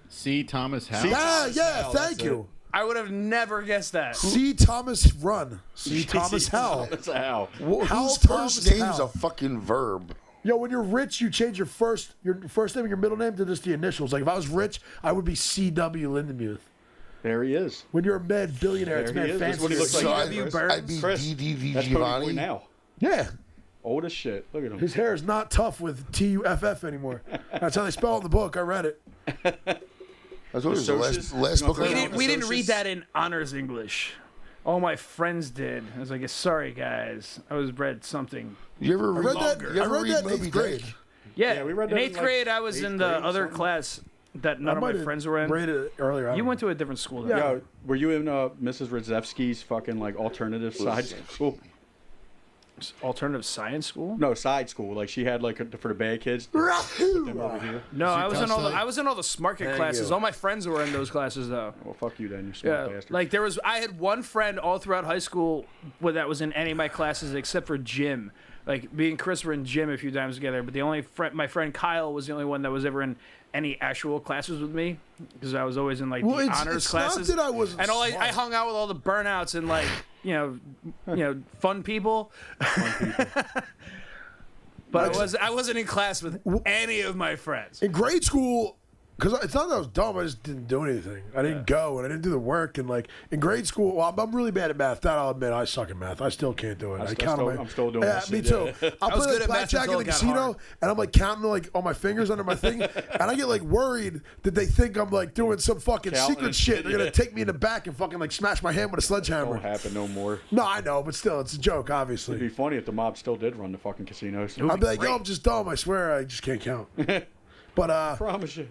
C. Thomas Howe. Yeah, thank you. I would have never guessed that. C. Thomas Run. C. Thomas Howell. That's how. Howell Whose Thomas first name's Howell. a fucking verb? Yo, when you're rich, you change your first name and your middle name to just the initials. Like if I was rich, I would be C.W. Lindenmuth. There he is. When you're a mad billionaire, it's There he mad is. That's fancy. what he looks like. So C.W. Chris. Burns? I'd be Chris. D.D.D. That's Pony Boy Giovanni. now. Yeah. Old as shit. Look at him. His hair is not tough with Tuff anymore. That's how they spell it in the book. I read it. That's what it was the Socius? last book I We read. didn't, we didn't read Associates? that in honors English. All my friends did. I was like, sorry, guys. I was read something. You ever I read read that. You I ever read read that in Moby 8th grade. Dick? Yeah, Yeah, we read in that in, 8th like, grade, I was 8th in the grade or other something. class that none of might my have friends were in. Read it earlier. I You don't went to a different school. Though. Yeah. Yo, were you in Mrs. Radzewski's fucking like alternative side school? Alternative science school? No, side school. Like she had like for the bad kids. Them over here. No, I was in all the Telstar? I was in all the smart kid classes. you. All my friends were in those classes though. Well, fuck you then, you smart Yeah, bastard. like there was. I had one friend all throughout high school that was in any of my classes except for gym. Like me and Chris were in gym a few times together, but the only friend, my friend Kyle, was the only one that was ever in any actual classes with me because I was always in like Well, the it's- honors it's not classes. that I wasn't and I smart. hung out with all the burnouts and like fun people. But I wasn't in class with any of my friends. In grade school, because it's not that I was dumb, I just didn't do anything. I didn't go and I didn't do the work. And like in grade school, well, I'm really bad at math. That I'll admit, I suck at math. I still can't do it. I'm still doing Yeah, this me shit, too. yeah. I'll I was play good like at math blackjack in until the it got casino, hard. and I'm like counting like all my fingers under my thing, and I get like worried that they think I'm like doing some fucking Counting secret and shit. shit, They're gonna yeah. take me in the back and fucking like smash my hand with a sledgehammer. Won't happen no more. No, I know, but still, it's a joke, It'd be obviously. funny if the mob still did run the fucking casinos. I'd be like, yo, I'm just dumb. I swear, I just can't count. But Promise you.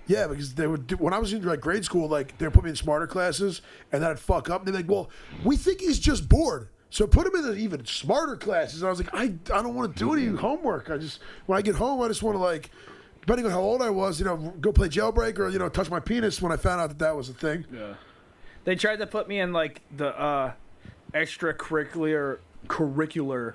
yeah, because they would when I was in like grade school, like they put me in smarter classes, and then I'd fuck up, and they're like, "Well, we think he's just bored, so put him in the even smarter classes." And I was like, I don't want to do any homework. I just when I get home, I just want to like, depending on how old I was, go play jailbreak or touch my penis. When I found out that was a thing, They tried to put me in like the extracurricular.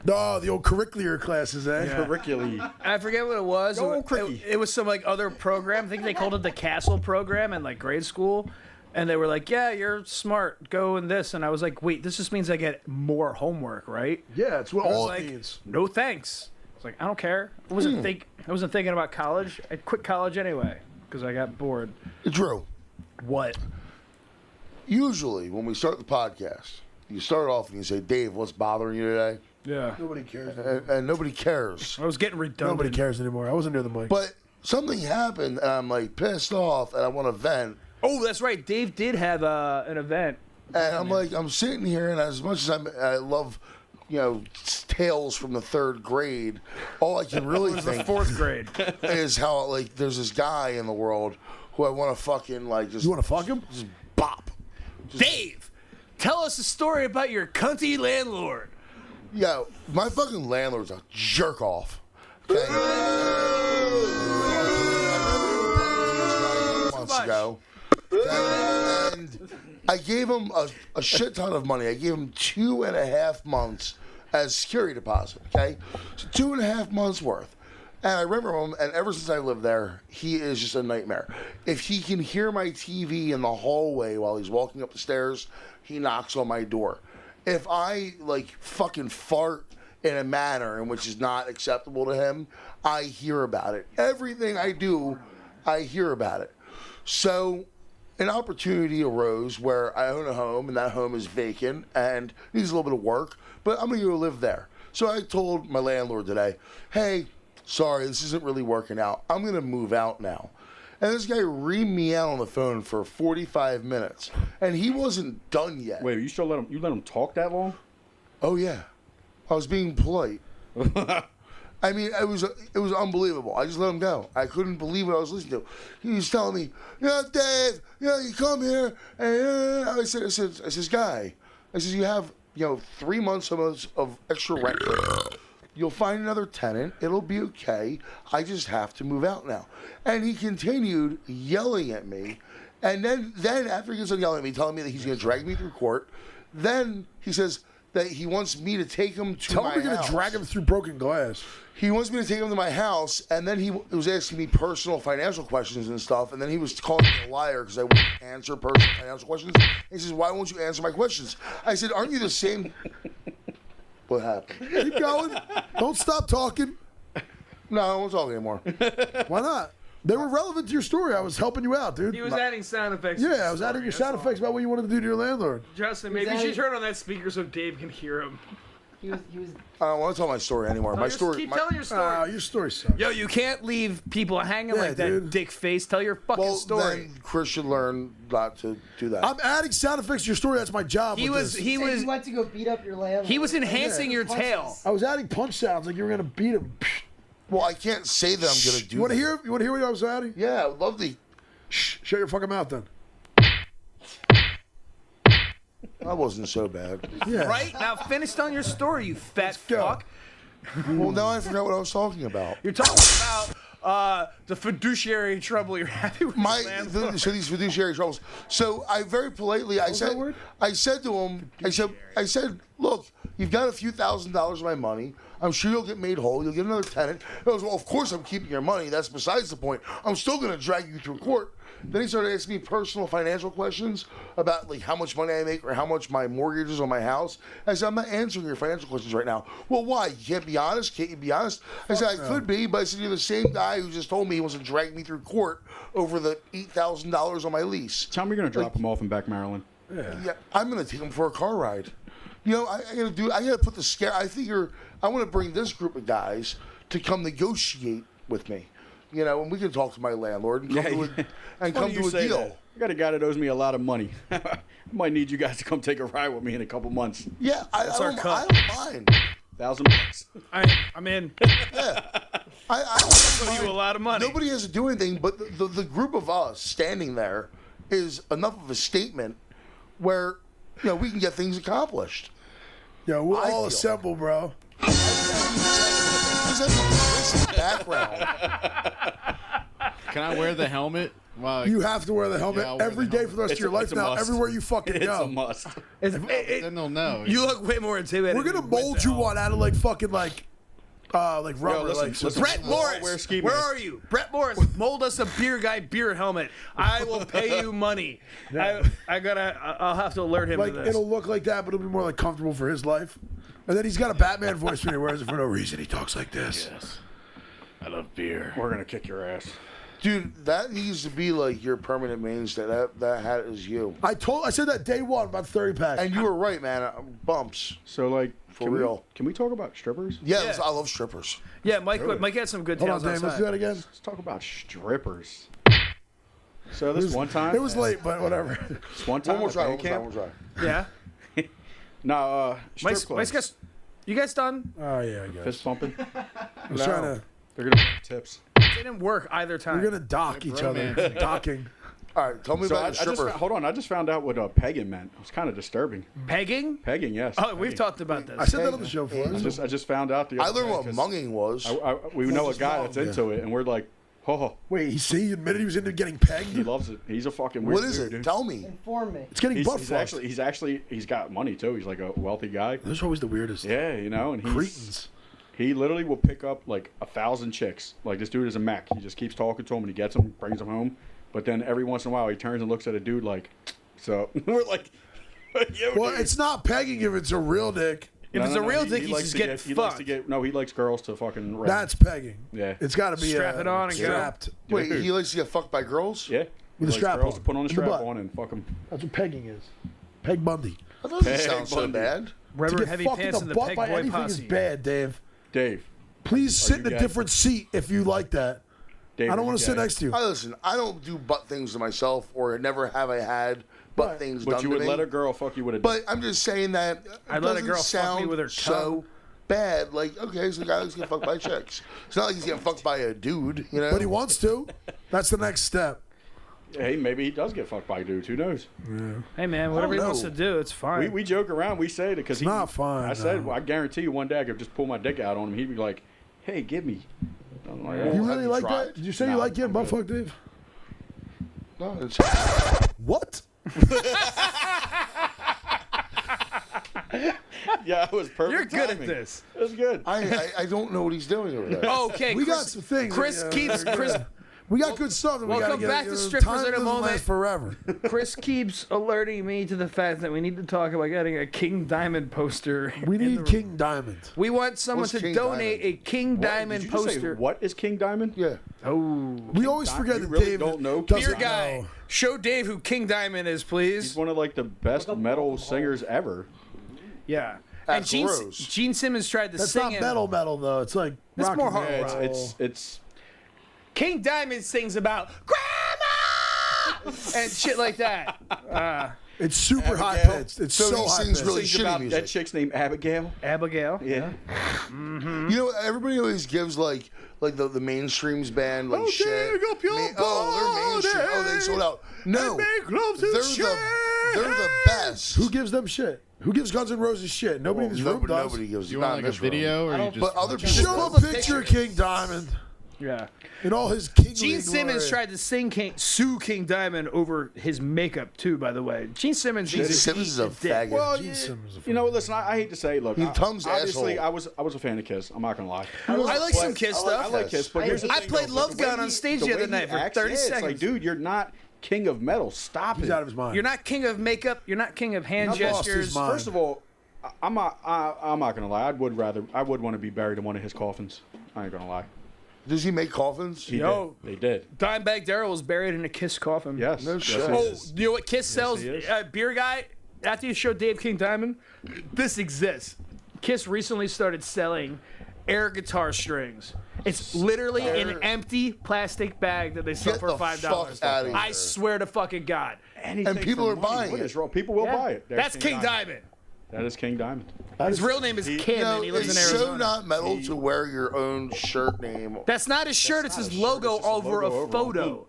no, the old curricular classes, eh? Curriculi. I forget what it was. Go It, Cricky. it was some like other program. I think they called it the Castle program in like grade school. And they were like, "Yeah, you're smart. Go in this." And I was like, "Wait, this just means I get more homework, right?" Yeah, it's what I was all like, it means. "No thanks." I was like, "I don't care." I wasn't thinking about college. I quit college anyway because I got bored. Drew, What? usually when we start the podcast, you start off and you say, Dave, what's bothering you today? Yeah. Nobody cares. And nobody cares. I was getting redundant. Nobody cares anymore. I wasn't near the mic. But something happened and I'm like pissed off and I want to vent. Oh, that's right. Dave did have an event And I'm like, I'm sitting here, and as much as I love, tales from the 3rd grade, all I can really The think 4th grade. is how like there's this guy in the world who I want to fucking like just. You want to fuck him? Just bop. Dave, tell us a story about your cunty landlord. Yo, my fucking landlord's a jerk off. Okay. Months ago. Okay? And I gave him a shit ton of money. I gave him 2.5 months as security deposit. Okay, so 2.5 months worth. And I remember him, and ever since I lived there, he is just a nightmare. If he can hear my TV in the hallway while he's walking up the stairs, he knocks on my door. If I like fucking fart in a manner in which is not acceptable to him, I hear about it. Everything I do, I hear about it. So an opportunity arose where I own a home, and that home is vacant and needs a little bit of work, but I'm going to go live there. So I told my landlord today, hey, sorry, this isn't really working out. I'm going to move out now. And this guy reamed me out on the phone for 45 minutes, and he wasn't done yet. Wait, you still let him talk that long? Oh, yeah. I was being polite. I mean, it was unbelievable. I just let him go. I couldn't believe what I was listening to. He was telling me, Dave, you come here. And I said, guy, you have, 3 months of extra rent. You'll find another tenant. It'll be okay. I just have to move out now. And he continued yelling at me. And then after he gets done yelling at me, telling me that he's going to drag me through court, then he says that he wants me to take him to my house. Tell him we're going to drag him through broken glass. He wants me to take him to my house, and then he was asking me personal financial questions and stuff, and then he was calling me a liar because I wouldn't answer personal financial questions. He says, why won't you answer my questions? I said, aren't you the same... What happened? Keep going. Don't stop talking. No, I won't talk anymore. Why not? They were relevant to your story. I was helping you out, dude. He was adding sound effects. to Yeah, the I was adding story, your that's sound all. effects about what you wanted to do to your landlord. Justin, maybe you should turn on that speaker so Dave can hear him. He was. I don't want to tell my story anymore. My story... Keep telling your story. Your story sucks. Yo, you can't leave people hanging Yeah, like that, dude. dick face. Tell your fucking Well, story. then Chris should learn not to do that. I'm adding sound effects to your story. That's my job. He with was this. he You was went to go beat up your landlord. he was enhancing your tale. I was adding punch sounds like you were going to beat him. Well, I can't say that I'm going to do You want to that. hear? You want to hear what I was adding? Yeah, I would love to... Shh, shut your fucking mouth then. That wasn't so bad. Yeah. Right? Now finish telling your story, you fat go. fuck. Well, now I forgot what I was talking about. You're talking about the fiduciary trouble you're having with your landlord. So these fiduciary troubles. So I very politely, I said to him, I said, look, you've got a few $1,000s of my money. I'm sure you'll get made whole. You'll get another tenant. He goes, well, of course I'm keeping your money. That's besides the point. I'm still going to drag you through court. Then he started asking me personal financial questions about like how much money I make or how much my mortgage is on my house. I said, I'm not answering your financial questions right now. Well, why? You can't be honest? Can't you be honest? I said, I could be, but I said, you're the same guy who just told me he wants to drag me through court over the $8,000 on my lease. Tell me you're going to drop him off in back Maryland. Yeah, I'm going to take him for a car ride. I got to put the scare. I want to bring this group of guys to come negotiate with me. And we can talk to my landlord and come to a deal. That. I got a guy that owes me a lot of money. I might need you guys to come take a ride with me in a couple months. Yeah, I our cut. don't mind. $1,000. I'm in. Yeah, I don't Owe you a lot of money. Nobody has to do anything, but the group of us standing there is enough of a statement where we can get things accomplished. Yo, we'll I all feel. assemble, bro. Background. Can I wear the helmet? Wow. You have to wear the helmet Yeah, I'll wear every the day helmet. for the rest of your life It's a now. must. Everywhere you fucking It's go. a must. Then they'll know. You look way more intimidating. We're gonna with mold the you helmet. one out of like fucking like rubber. listen. Brett We'll all wear Morris, ski where masks. are you? Brett Morris, mold us a beer helmet. I will pay you money. I'll have to alert him Like to this. it'll look like that, but it'll be more like comfortable for his life. And then he's got a Batman voice when he wears it for no reason. He talks like this. Yes. I love beer. We're going to kick your ass. Dude, that needs to be like your permanent mainstay. That hat is you. I said that day one about 30 pack. And you were right, man. Bumps. So, like, For can real. Can we talk about strippers? Yes, I love strippers. Yeah, Mike had some good Hold on, tales Dave. Let's outside. do that again. Let's talk about strippers. So this one time, It was late, but whatever. This one time, One more at try. band One more try. camp. One more try. Yeah. No, strip Mice clubs. guys, you guys done? Oh yeah, I guess. Fist bumping. I was trying to. They're gonna give tips. It didn't work either time. We're gonna dock each other. romance. Docking. All right, tell me So about I the just stripper. hold on. I just found out what pegging meant. It was kind of disturbing. Pegging? Pegging, yes. Oh, we've pegging. talked about I this. said that on the show for us. I just found out the I other learned day what 'cause munging was. we know a just guy wrong, that's into it, and we're like, oh, Wait, he admitted he was into getting he pegged. loves it. He's a fucking weird What is dude, it? dude. Tell me. Inform me. It's getting butt He's fucked. he's got money too. He's like a wealthy guy. Those are always the weirdest. Yeah, you know, and Cretins. he literally will pick up like 1,000 chicks. Like this dude is a mech. He just keeps talking to them and he gets them, brings them home. But then every once in a while he turns and looks at a dude like, so we're like, yo, Well, dude. it's not pegging if it's a real dick. If it's a real dick, he he's likes just to getting get, he likes to fucked. get no. He likes girls to fucking. Rap. That's pegging. Yeah. It's got to be Strap it on and go. strapped. Wait, Dude. he likes to get fucked by girls? Yeah. With He a likes strap girls on. to put on a In the strap butt. on and fuck them. That's what pegging is. Peg Bundy. That doesn't Peg sound so Bundy. bad. To Rubber get heavy fucked in pants the and the butt peg by boy anything posse. is bad, Dave. Dave. Please sit in you a gay? different seat if you like that. Dave, I don't are want you to sit gay? next to you. Listen, I don't do butt things to myself, or never have I had butt Right. things But done you to would me. let a girl fuck you with a dick. But I'm just saying that I'd let a doesn't girl fuck me sound with her so tongue. bad. Like, okay, so the guy likes to get fucked by chicks. It's not like he's getting fucked by a dude, you know? But he wants to. That's the next step. Hey, maybe he does get fucked by a dude. Who knows? Hey, man, whatever he know. wants to do, it's fine. We joke around. We say it because he's not fine, I said, no. well, I guarantee you, one day I could just pull my dick out on him. He'd be like, "Hey, give me." I'm like, You Have really you like tried? that? Did you say you Nah, like getting I'm butt good. fucked, Dave? No, it's, What? yeah, it was perfect. You're good timing. at this. It was good. I don't know what he's doing over there. Okay, We Chris, got some things. Chris keeps Chris We got good stuff. That we welcome gotta get, back to you know, Strippers time in a doesn't moment. last forever. Chris keeps alerting me to the fact that we need to talk about getting a King Diamond poster. We in need the- King Diamond. We want someone What's to King donate Diamond? a King What? Diamond Did you just say, poster. what is King Diamond? Yeah. Oh, We always Di- forget you that really Dave don't know doesn't beer guy, know. show Dave who King Diamond is, He's please. one of like the best metal singers ever. Yeah. And Axl Gene, Rose. Gene Simmons tried to That's sing not it. metal though. It's like It's rock more and roll. hard Yeah, rock. it's King Diamond sings about grandma and shit like that. It's super high Abigail. pitched. It's So so, he high sings pitched. really sings shitty about music. that chick's named Abigail. Abigail. Yeah. You know, everybody always gives like the mainstream's band like shit. dig up your Oh, they're mainstream. Oh, they sold out. No, make love to they're the best. Who gives them shit? Who gives Guns N' Roses shit? Nobody in this room does. Nobody gives. Do you not want in like a this room. video or you just? But other people. Show Pull a the picture of pictures. King Diamond Yeah. in all his kingly Gene Simmons glory. tried to sue King Diamond over his makeup too. By the way, Gene Simmons. Gene needs to Simmons eat is a dick. faggot. Well, Gene Simmons is a you know, fucking- listen, I hate to say, look, Tom's obviously, asshole. I was a fan of Kiss. I'm not gonna lie. I like some But Kiss I like stuff. I like Kiss, but here's the I thing, played though, Love the way Gun on stage the way other he night for acts, 30 yeah, It's seconds. like, dude, you're not king of metal. Stop He's it. out of his mind. You're not king of makeup. You're not king of hand He lost his gestures. mind. First of all, I'm not gonna lie. I would want to be buried in one of his coffins. I ain't gonna lie. Does he make coffins? He Yo. did. They did. Dimebag Darrell was buried in a Kiss coffin. Yes. No yes, shit. he Oh, is. you know what Kiss sells? he is. Beer guy. After you show Dave King Diamond, this exists. Kiss recently started selling air guitar strings. It's literally an empty plastic bag that they sell Get for the $5. fuck outta I here. swear to fucking God. Anything people for are money. buying What it. is wrong? People will Yeah. buy it. There's That's King Diamond. That is King Diamond. His real name is Kim, You know, and he lives in it's Arizona. so not metal to wear your own shirt name. That's not his shirt. It's not his a shirt, logo it's just a over logo a over photo.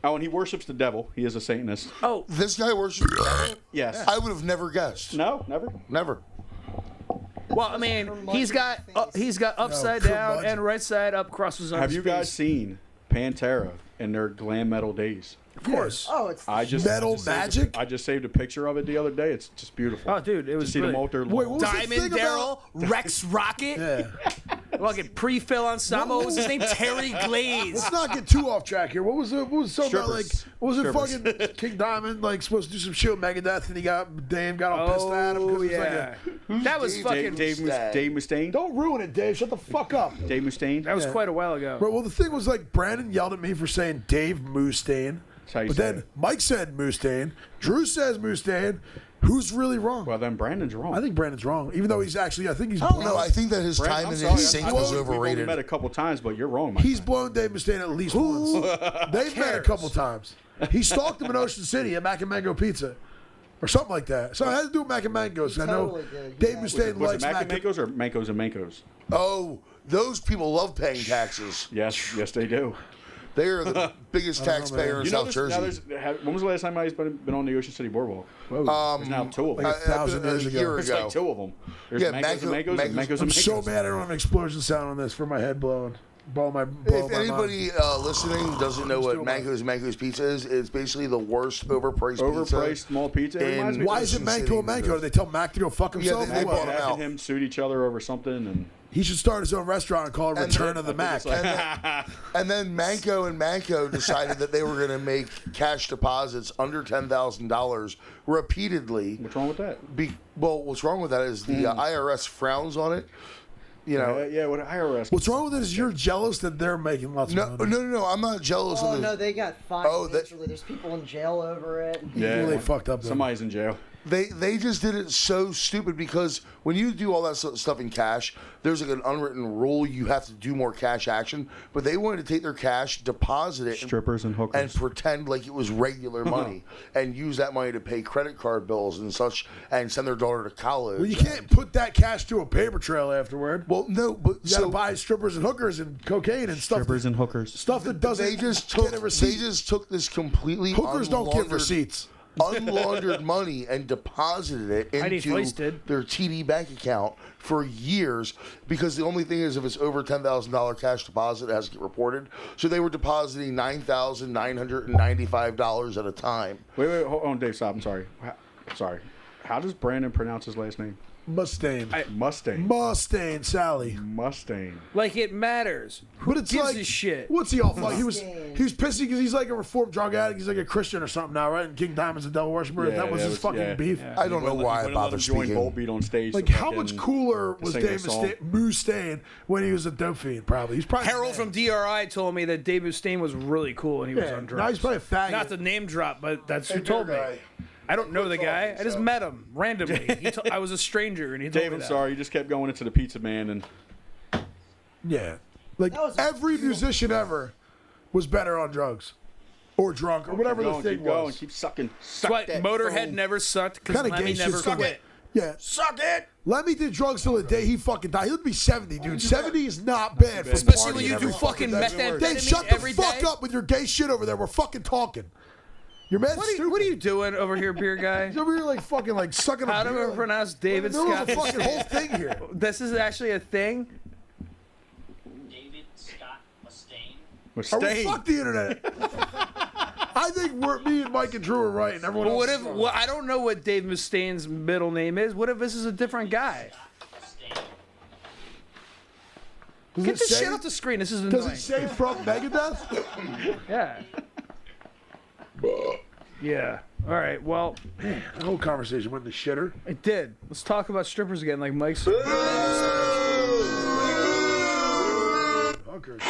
Oh, and he worships the devil. He is a Satanist. Oh, This guy worships the devil? Yes. I would have never guessed. No, never. Never. well, I mean, he's got upside down curmudgeon. and right side up crosses on Have his you guys face. seen Pantera in their glam metal days? Of course. Oh, it's I just Metal saved a- Magic? I just saved a picture of it the other day. It's just beautiful. Oh, dude, it was to see them brilliant. alter. Wait, what was the Diamond thing Daryl, Rex Rocket, Yeah. fucking pre-fill ensemble. What was his name? Terry Glaze. Let's not get too off track here. What was the song about, like, Strippers. what was it Strippers. fucking King Diamond, like, supposed to do some shit with Megadeth, and Dave got all pissed at him because Oh it was yeah, like that was Dave- fucking. Dave Mustaine. don't ruin it, Dave. Shut the fuck up. Dave Mustaine. That was Yeah. quite a while ago. Bro, well, the thing was, like, Brandon yelled at me for saying Dave Mustaine. That's how you But say then it. Mike said Mustaine. Drew says Mustaine. Who's really wrong? Well, then Brandon's wrong. I think Brandon's wrong, even though he's actually. I think he's. I don't know. I think that his time in I'm sorry, Sync I've was only- We've only overrated. met a couple times, but you're wrong, Mike. He's blown Dave Mustaine at least once. They've met a couple times. He stalked him in Ocean City at Mac and Mango Pizza, or something like that. So it has to do with Mac and Mangoes. I know Totally did, Dave yeah. Mustaine Was likes it Mac Mac and Mancos or Mancos and Mancos? Oh, those people love paying taxes. Yes, yes, they do. They are the biggest taxpayer in You know, South this, now Jersey. when was the last time I've been on the Ocean City Boardwalk? There's now two of them. like 1,000 years a ago. year There's ago. like two of them. There's Yeah, Mancos and Mango- Mancos and Mangoes- Mancos I'm and so Mancos. mad I don't have an explosion sound on this for my head blowing. Blow my If anybody listening doesn't know what doing Manco's Pizza is, it's basically the worst overpriced Overpriced small pizza. It reminds me Why of is it Ocean Manco City. and Manco? Do they tell Mac to go fuck himself? they Or what? bought him Mac out. and him sued each other over something, and He should start his own restaurant and call it And Return then- of the Mac. And then Manco and Manco decided that they were going to make cash deposits under $10,000 repeatedly. what's wrong with that? Well, what's wrong with that is the IRS frowns on it. You know, Yeah, what IRS? What's wrong with it is you're jealous that they're making lots no, of no, money. no, no. I'm not jealous Oh of the. no, they got fined. Oh, that- Literally, there's people in jail over it. Yeah, They fucked up. Then. somebody's in jail. They just did it so stupid because when you do all that stuff in cash, there's like an unwritten rule you have to do more cash action. But they wanted to take their cash, deposit it, Strippers and hookers. and pretend like it was regular money, and use that money to pay credit card bills and such, and send their daughter to college. Well, you can't put that cash to a paper trail afterward. Well, no, but You gotta buy strippers and hookers and cocaine and stuff. and hookers. Stuff that doesn't. they just get took a receipt. they just took this completely Hookers don't give unlaundered- receipts. unlaundered money and deposited it Heidi into Fleiss did. their TD bank account for years because the only thing is if it's over $10,000 cash deposit, it has to get reported. So they were depositing $9,995 at a time. Wait, hold on, Dave. Stop. I'm sorry. Sorry. How does Brandon pronounce his last name? Mustaine. Mustang. Mustaine, Sally. Mustang. Like it matters. Who But it's gives like, a shit? What's he all fuck? He was Mustaine. pissy because he's like a reformed drug addict. He's like a Christian or something now, right? And King Diamond's a devil worshiper. Yeah, that was that his was- fucking yeah. beef. Yeah. I don't know why I Wouldn't let bother him join speaking. Volbeat on stage. Like to how fucking much cooler was sing a Dave song. Mustaine when he was a dope fiend? Probably he's probably Harold from DRI told me that Dave Mustaine was really cool and he was yeah, on now drugs. he's probably a faggot. Not to name drop, but that's who Hey, told beer me. guy. I don't know the guy. I just so. met him randomly. I was a stranger and he told Dave, me I'm that. sorry. You just kept going into the pizza man, and Yeah, like That was a every musician ever was better on drugs or drunk or whatever keep the going, thing keep going, was. keep sucking. That's Suck why that Motorhead phone. never sucked because Kind of Lemmy gay never shit. quit. Yeah, Suck it. Lemmy did drugs till the day he fucking died. He'll be 70, dude. 70 is not bad for Especially when partying you every do fucking day. methamphetamine Dave, shut the every fuck day. up with your gay shit over there. We're fucking talking. You're mad stupid. What are you doing over here, beer guy? He's over here like fucking like sucking How a do beer. I pronounce David There was Scott? a fucking whole thing here. This is actually a thing. David Scott Mustaine. Mustaine. Fuck the internet. I think me and Mike and Drew are right, and everyone But else what is if? wrong. Well, I don't know what Dave Mustaine's middle name is. What if this is a different guy? Mustaine. Does Get it this say- shit off the screen. This is Does annoying. it say from Megadeth? Yeah. Yeah. All right. Well, The whole conversation went in the shitter. it did. Let's talk about strippers again, like Mike's. Hookers.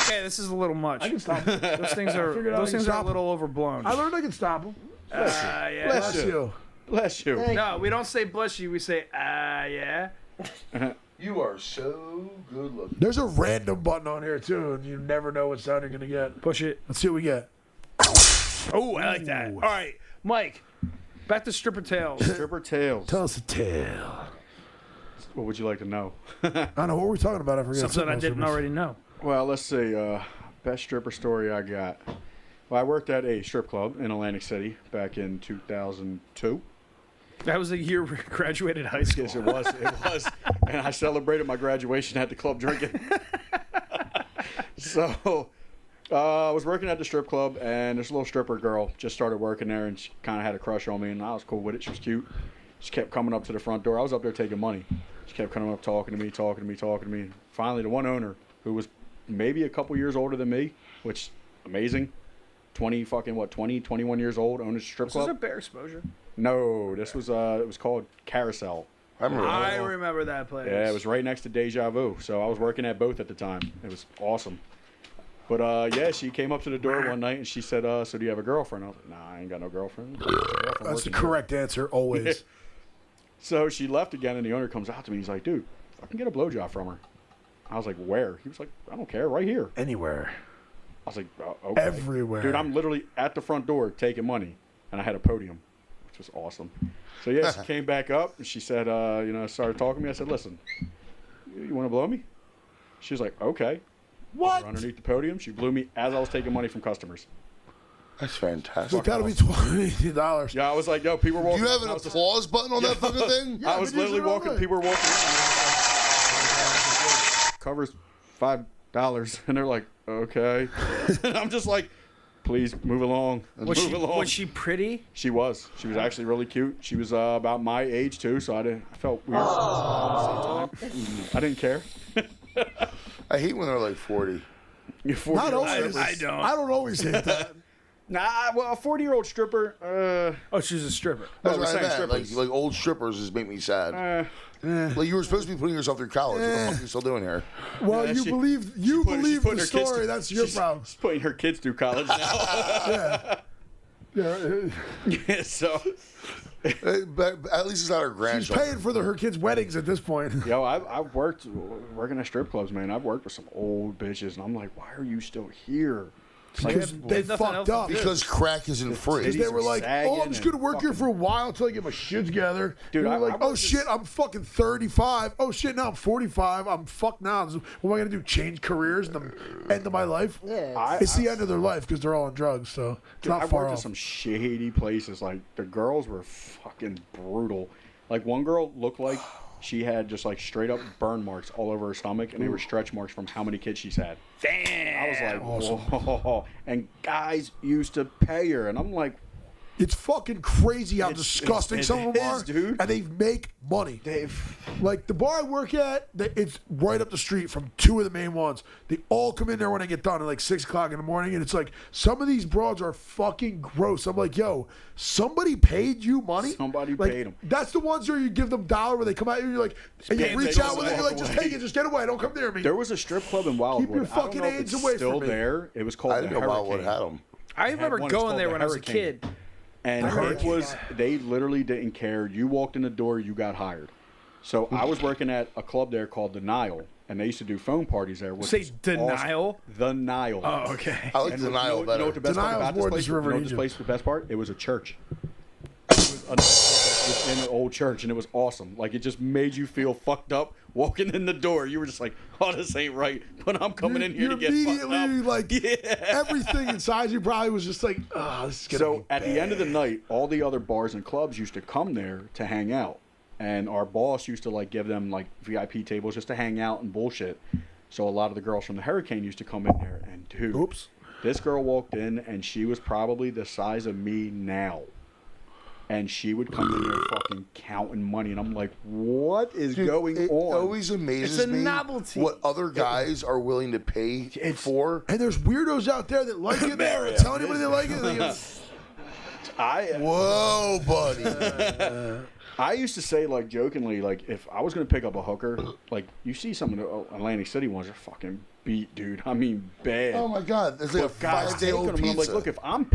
Okay, this is a little much. I can stop them. Those things are figured out I those can things are a stop 'em. little overblown. I learned I can stop them. Yeah. Bless you. Bless you. No, we don't say bless you. We say yeah. You are so good looking. There's a random button on here too, and you never know what sound you're gonna get. Push it. Let's see what we get. Oh, I like that. All right, Mike. Back to stripper tales. Stripper tails. Tell us a tale. What would you like to know? I don't know what we're talking about. I forget. Something I else didn't was- already know. Well, let's see. Best stripper story I got. Well, I worked at a strip club in Atlantic City back in 2002. That was the year we graduated high school. Yes, it was. It was. And I celebrated my graduation at the club drinking. So, I was working at the strip club, and this little stripper girl just started working there, and she kind of had a crush on me, and I was cool with it. She was cute. She kept coming up to the front door. I was up there taking money. She kept coming up, talking to me. Finally, the one owner, who was maybe a couple years older than me, which amazing. 21 years old, owned a strip This is club. a bear exposure. No, this was it was called Carousel. I remember. I remember that place. Yeah, it was right next to Deja Vu. So I was working at both at the time. It was awesome. But yeah, she came up to the door one night and she said, "So do you have a girlfriend?" I was like, "Nah, I ain't got no girlfriend." That's the correct answer always. So she left again, and the owner comes out to me. He's like, "Dude, I can get a blowjob from her." I was like, "Where?" He was like, "I don't care, right here." Anywhere. I was like, "Okay." Everywhere. Dude, I'm literally at the front door taking money, and I had a podium, which was awesome. So yeah, she came back up and she said, started talking to me. I said, "Listen, you want to blow me?" She was like, "Okay." What? Underneath the podium, she blew me as I was taking money from customers. That's fantastic. Look, that'll be $20. Yeah, I was like, "Yo, people were Do walking." you have an I was just- applause button on that fucking thing? Yeah, I was but these literally are all walking. right. People were walking. Covers $5, and they're like, "Okay." And I'm just like, "Please move along. Was Move she, along." was she pretty? She was. She was actually really cute. She was about my age too, so I felt weird. At the same time. I didn't care. I hate when they're like 40. You're 40 Not always. I don't. I don't always hate that. Nah, well, a 40-year-old stripper. Oh, she's a stripper. That's we're what I saying meant. strippers. Like old strippers just make me sad. Like you were supposed to be putting yourself through college. What the fuck are you still doing here? Well, Yeah, you she- believe she's believe putting the her kids story. through- That's your she's- problem. She's putting her kids through college now. Yeah. So, But at least it's not her She's grandchildren. paying for her kids' weddings at this point. yo, I've working at strip clubs, man. I've worked with some old bitches, and I'm like, why are you still here? Because they nothing else fucked to up. do. Because crack isn't free. Because they titties were are like, sagging "Oh, I'm just gonna and work here fucking- for a while until I get my shit together." Dude, Dude, I like, worked "Oh this- shit, I'm fucking 35. Oh shit, now I'm 45. I'm fucked now. What am I gonna do? Change careers in the end of my life?" Yeah. It's the end of their life because they're all on drugs. So it's Dude, not I far worked at off. some shady places. Like the girls were fucking brutal. Like one girl looked like she had just like straight up burn marks all over her stomach, and they were stretch marks from how many kids she's had. Damn. I was like, whoa. And guys used to pay her, and I'm like, It's fucking crazy how It's- disgusting it some of them is, are, dude. and they make money. Dave. Like the bar I work at, it's right up the street from two of the main ones. They all come in there when I get done at like 6 o'clock in the morning, and it's like some of these broads are fucking gross. I'm like, yo, somebody paid you money. Somebody Like, paid 'em. That's the ones where you give them $1 where they come out and you're like, and you Can't reach take out it, with it, you're walk like, just away. take it, just get away, don't come near me. There was a strip club in Wildwood. Keep your I don't fucking know if AIDS it's away still from me. there. It was called I the didn't know Wildwood Hurricane. had them. I remember one, it's going called there the when I was a Hurricane. kid. And heard it was, they literally didn't care. You walked in the door, you got hired. So I was working at a club there called The Nile, and they used to do phone parties there. Which Say was Denial? awesome. The Nile. Oh, okay. I like And Denial you know better. what the best part Denial's about this more place? just You River know what this Egypt. place? The best part? It was a church. It was within an old church, and it was awesome. Like it just made you feel fucked up walking in the door. You were just like, "Oh, this ain't right," but I'm coming in here to get fucked immediately up. like Yeah. everything inside you probably was just like, oh, this is gonna So be at the end of the night, all the other bars and clubs used to come there to hang out, and our boss used to like give them like VIP tables just to hang out and bullshit. So a lot of the girls from the Hurricane used to come in there, and dude, Oops. this girl walked in and she was probably the size of me now. And she would come in there fucking counting money, and I'm like, "What is Dude, going it on?" always amazes It's a me novelty. what other guys are willing to pay for. And there's weirdos out there that like it. Mario. Tell anybody they like it. Like, Whoa, buddy. I used to say like jokingly, like if I was gonna pick up a hooker, like you see some of the Atlantic City ones are fucking beat, dude. I mean bad. Oh my God, it's like a But guys taking them, 5-day-old and I'm like, pizza. look, if I'm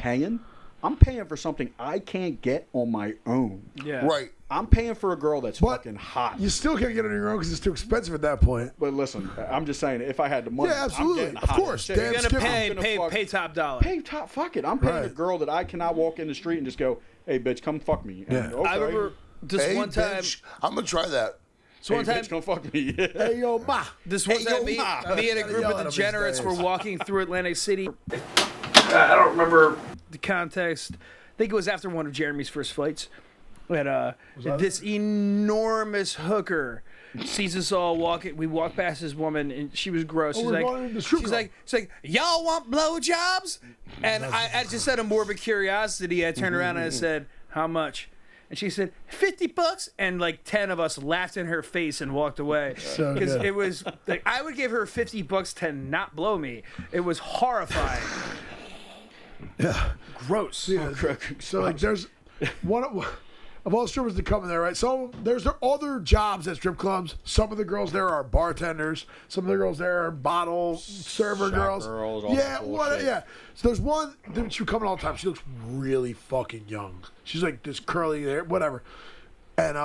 paying for something I can't get on my own. Yeah. Right. I'm paying for a girl that's But fucking hot. you still can't get it on your own because it's too expensive at that point. But listen, I'm just saying, if I had the money, Yeah, absolutely. I'm getting Of hot course. as shit. Damn You're skipper. gonna I'm gonna pay fuck- pay top dollar. Pay top. Fuck it. I'm paying a Right. girl that I cannot walk in the street and just go, "Hey, bitch, come fuck me." And, Yeah. okay. I remember this Hey, one time. bitch, I'm gonna try that. So Hey, one time, bitch, come fuck me. Hey, yo, ma. this one Hey, time, yo, me ma. and a group Yell of at him these degenerates were days. walking through Atlantic City. I don't remember the context. I think it was after one of Jeremy's first flights. And this enormous hooker sees us all walking. We walk past this woman, and she was gross. Oh, She's we're going to the strip club. she's like, y'all want blowjobs? And I just out of morbid curiosity, I turned around and I said, how much? And she said, $50. And like 10 of us laughed in her face and walked away. So Because good. it was like, I would give her $50 to not blow me. It was horrifying. Yeah. Gross. So like, there's one. of all the strippers that come in there, right? So there's other jobs at strip clubs. Some of the girls there are bartenders. Some of the girls there are bottle server girls. all Yeah, that what? bullshit. Yeah. So there's one. She would come in all the time. She looks really fucking young. She's like this curly hair, whatever. And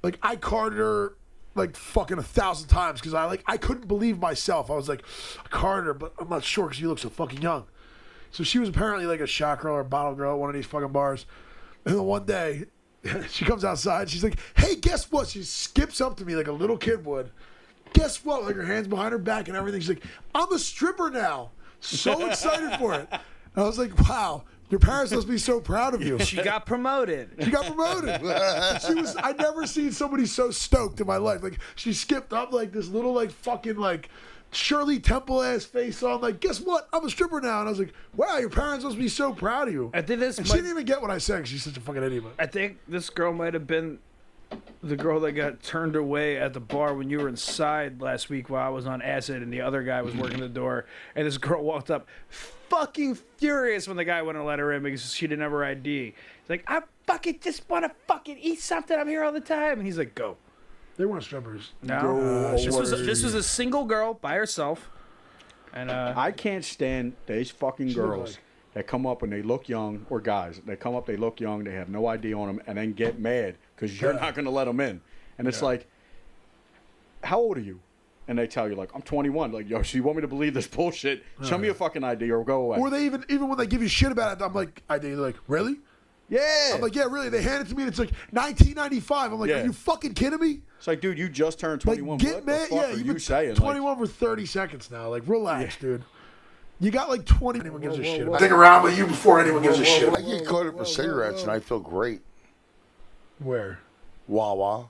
like I carded her like fucking 1,000 times because I couldn't believe myself. I was like, I carded her, but I'm not sure because she looks so fucking young. So she was apparently like a shot girl or bottle girl at one of these fucking bars. And then one day, she comes outside. She's like, hey, guess what? She skips up to me like a little kid would. Guess what? Like her hands behind her back and everything. She's like, I'm a stripper now. So excited for it. And I was like, wow, your parents must be so proud of you. She got promoted. She got promoted. I'd never seen somebody so stoked in my life. Like she skipped up like this little like fucking like Shirley Temple ass face on. Like, guess what? I'm a stripper now. And I was like, wow, your parents must be so proud of you. I think this And she didn't even get what I said 'cause she's such a fucking idiot. I think this girl might have been the girl that got turned away at the bar when you were inside last week while I was on acid and the other guy was working the door. And this girl walked up fucking furious when the guy wouldn't let her in because she didn't have her ID. He's like, I fucking just want to fucking eat something. I'm here all the time. And he's like, go. They weren't strippers. No. This was a single girl by herself. And I can't stand these fucking looked girls like- that come up and they look young, or guys, they come up, they look young, they have no ID on them, and then get mad because you're not going to let them in. And it's like, how old are you? And they tell you, like, I'm 21. Like, yo, so you want me to believe this bullshit? Show me a fucking ID or go away. Or they even when they give you shit about it, I'm like, ID. They're like, really? Yeah. I'm like, yeah, really. They hand it to me and it's like 1995. I'm like, Yeah. are you fucking kidding me? It's like, dude, you just turned Like, 21. get what mad? the fuck Yeah, are you've you been saying? 21 for 30 seconds now. Like, relax, dude. You got like 20. Anyone gives a shit. Stick around with you before anyone gives a shit. I get carded for cigarettes and I feel great. Where? Wawa.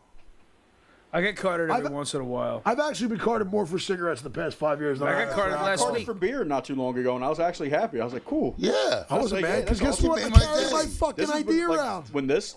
I get carded every once in a while. I've actually been carded more for cigarettes in the past 5 years. Than I got carded last Carded week. for beer not too long ago, and I was actually happy. I was like, cool. Yeah. I wasn't like, mad yeah, because that's guess awesome. what? I Made my carried day. my fucking This is ID like, around. when this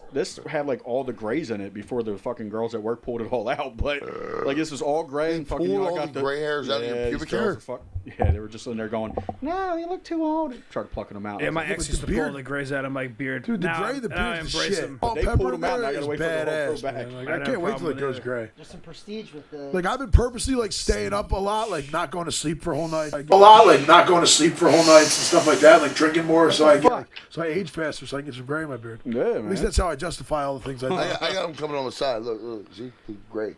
had like all the grays in it before the fucking girls at work pulled it all out. But like this was all gray and fucking. pulled I all got the gray hairs out of your these pubic girls hair? are yeah, they were just in there going, no, you look too old. Started plucking them out. Yeah, I was my like, ex the used to pull beard- the grays out of my beard. Dude, the Now- gray, the now I beard's embrace shit. them. Oh, They pepper pulled 'em out, and I gray gotta is wait for the whole badass, grow back. man. Like, I I have can't a wait till problem it goes with it. gray. There's some prestige with the. Like I've been purposely like staying up a lot, like not going to sleep for a whole night. Like, A lot, like not going to sleep for whole nights and stuff like that, like drinking more, so I get like, so I age faster, so I can get some gray in my beard. yeah, At least man. that's how I justify all the things I do. I got them coming on the side. Look, see? Great.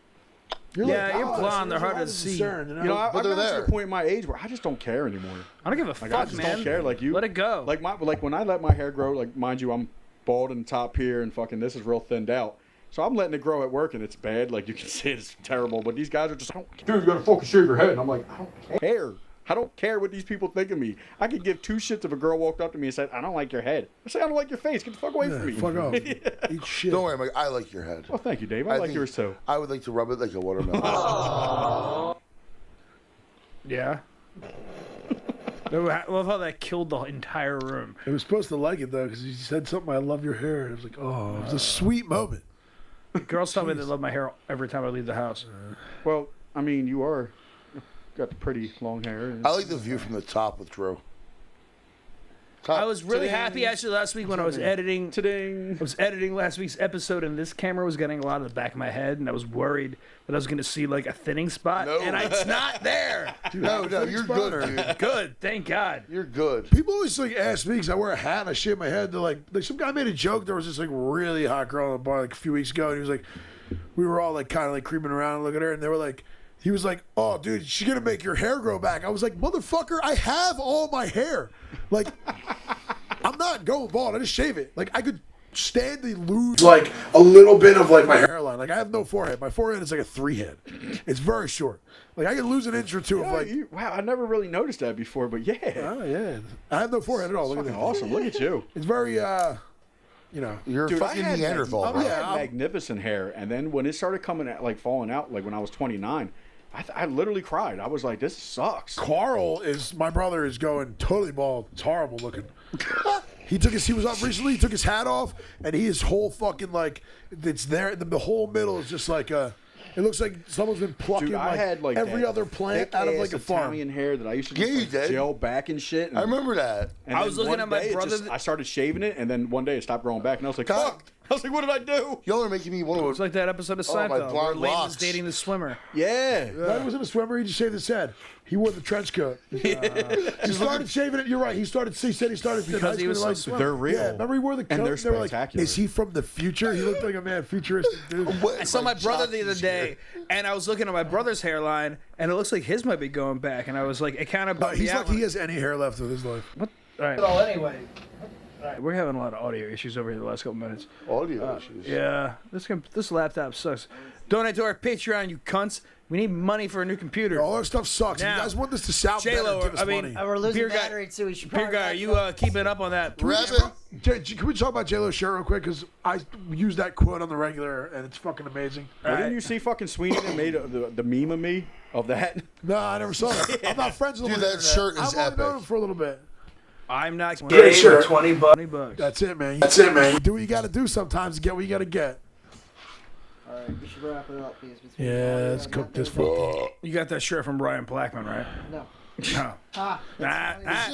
Yeah, you're "Oh, blonde. They're there's a hard lot to of see. concern, You know, I've But they're gotten to there. the point in my age where I just don't care anymore. I don't give a Like fuck, I just man. don't care. Like you, Let it go. Like when I let my hair grow, like mind you, I'm bald in the top here, and fucking this is real thinned out. So I'm letting it grow at work, and it's bad. Like you can see it's terrible. But these guys are just, dude, you gotta fucking shave your head. And I'm like, I don't care. I don't care what these people think of me. I could give two shits if a girl walked up to me and said, I don't like your head. I say, I don't like your face. Get the fuck away from me. Fuck off. Eat shit. Don't worry, Mike. I like your head. Oh, thank you, Dave. I like think yours too. I would like to rub it like a watermelon. Yeah. I love how that killed the entire room. It was supposed to like it though, because he said something. I love your hair. And I was like, oh, it was a sweet moment. Girls tell me they love my hair every time I leave the house. Well, I mean, you got the pretty long hair. I like the view from the top with Drew. I was really happy actually last week when I was editing. Ta-ding. I was editing last week's episode, and this camera was getting a lot of the back of my head, and I was worried that I was going to see like a thinning spot, No. and it's not there. No, you're good, dude. Good, thank God. You're good. People always like ask me because I wear a hat and I shave my head. They're like some guy made a joke. There was this like really hot girl in the bar like a few weeks ago, and he was like, we were all like kind of like creeping around and looking at her, and they were like, he was like, oh dude, she's gonna make your hair grow back. I was like, motherfucker, I have all my hair. Like, I'm not going bald. I just shave it. Like I could stand to lose like a little bit of like my hair. hairline. Like I have no forehead. My forehead is like a 3 head. It's very short. Like I could lose an inch or two of like. Wow, I never really noticed that before, but yeah. Oh yeah, I have no forehead at all. Look at Fucking that. awesome. Look at you. It's very you know. You're a Dude, fucking Neanderthal, I bro. had magnificent hair, and then when it started coming out, like falling out, like when I was 29, I literally cried. I was like, this sucks. Carl is my brother is going totally bald. It's horrible looking. He was up recently, he took his hat off, and his whole fucking like it's there the whole middle is just like it looks like someone's been plucking Dude, I had like every that other plant out of like a thick-ass farm. Italian hair that I used to Yeah, just you like, did. gel back and shit. And, I remember that. and I then was looking one at my day it brother just- I started shaving it, and then one day it stopped growing back, and I was like, fuck. I was like, what did I do? Y'all are making me want It's to. like that episode of Oh, my Seinfeld where blonde Layton's locks. dating the swimmer. Yeah. That wasn't a swimmer. He just shaved his head. He wore the trench coat. He started shaving it. You're right. He said he started Because he was so like, swimmer. They're real. Yeah, remember he wore the coat? And they're they were like, spectacular. is he from the future? He looked like a man futuristic dude. I saw my brother the other day, and I was looking at my brother's hairline, and it looks like his might be going back. And I was like, it kind of. He's lucky he has any hair left of his life. What? All right. Well, anyway. All right, we're having a lot of audio issues over here the last couple minutes. Audio issues. Yeah, this laptop sucks. Donate to our Patreon, you cunts. We need money for a new computer. All our stuff sucks. Now, you guys want this to sound J-Lo, better, give us I mean, money. We're losing Beer guy- battery too. We should Beer probably guy, are wrap you up. keeping up on that? Rabbit. Can we talk about J-Lo's shirt real quick? Because I use that quote on the regular, and it's fucking amazing. Well, didn't you see fucking Sweeney that made the meme of me of that? No, I never saw that. I'm not friends with him. Dude, on the that internet. shirt is I've only known epic. him for a little bit. I'm not. Great shirt. $20. $20. That's it, man. That's it, man. You do what you got to do sometimes to get what you got to get. All right, we should wrap it up, please. Yeah, let's cook this for. You got that shirt from Brian Blackman, right? No. No. Ah,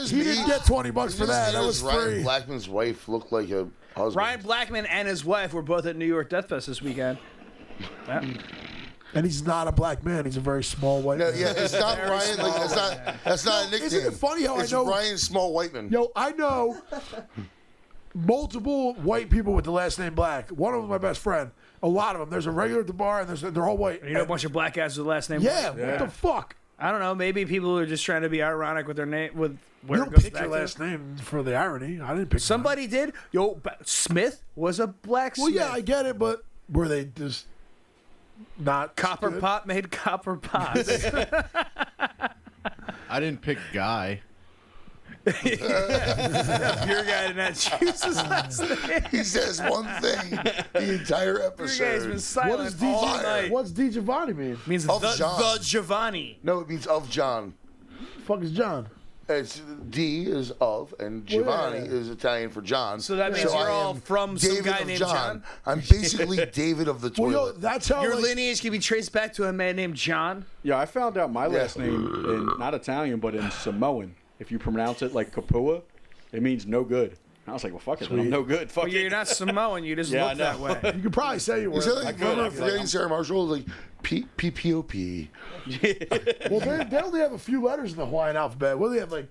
He didn't get $20 for that. That was Ryan free. Blackman's wife looked like a husband. Ryan Blackman and his wife were both at New York Death Fest this weekend. Yeah. And he's not a black man. He's a very small white No, man. yeah, it's not Ryan. Like, that's not a nickname. Isn't it funny how it's I know? Ryan Small Whiteman. Yo, I know multiple white people with the last name Black. One of them, my best friend. A lot of them. There's a regular at the bar, and they're all white. You know a bunch of black guys with the last name. Yeah, Black? what the fuck? I don't know. Maybe people are just trying to be ironic with their name. With You where don't it goes pick back your to. last name for the irony. I didn't pick Somebody did. Yo, Smith was a black Well, Smith. yeah, I get it, but were they just not Copper good? pot made copper pots. I didn't pick Guy. Your guy did not choose his last name. He says one thing the entire Your guy's been episode. silent What does all DJ? night. What's D Giovanni mean? Means Of the John. Giovanni. No, it means of John. Fuck is John? It's D is of, and Giovanni yeah. is Italian for John. So that means you're I all am from some David guy of named John. John? I'm basically David of the Well, yo, toilet. that's how Your like, lineage can be traced back to a man named John. Yeah, I found out my last name in not Italian, but in Samoan. If you pronounce it like Kapua, it means no good. And I was like, well, fuck it, then I'm no good. Fuck Well, it. you're not Samoan. You just Yeah, I look that know. way. You could probably say you were. Is that like, remember I could. forgetting Sarah Marshall? Like P-P-O-P. Well, they only have a few letters in the Hawaiian alphabet. Well, they have like,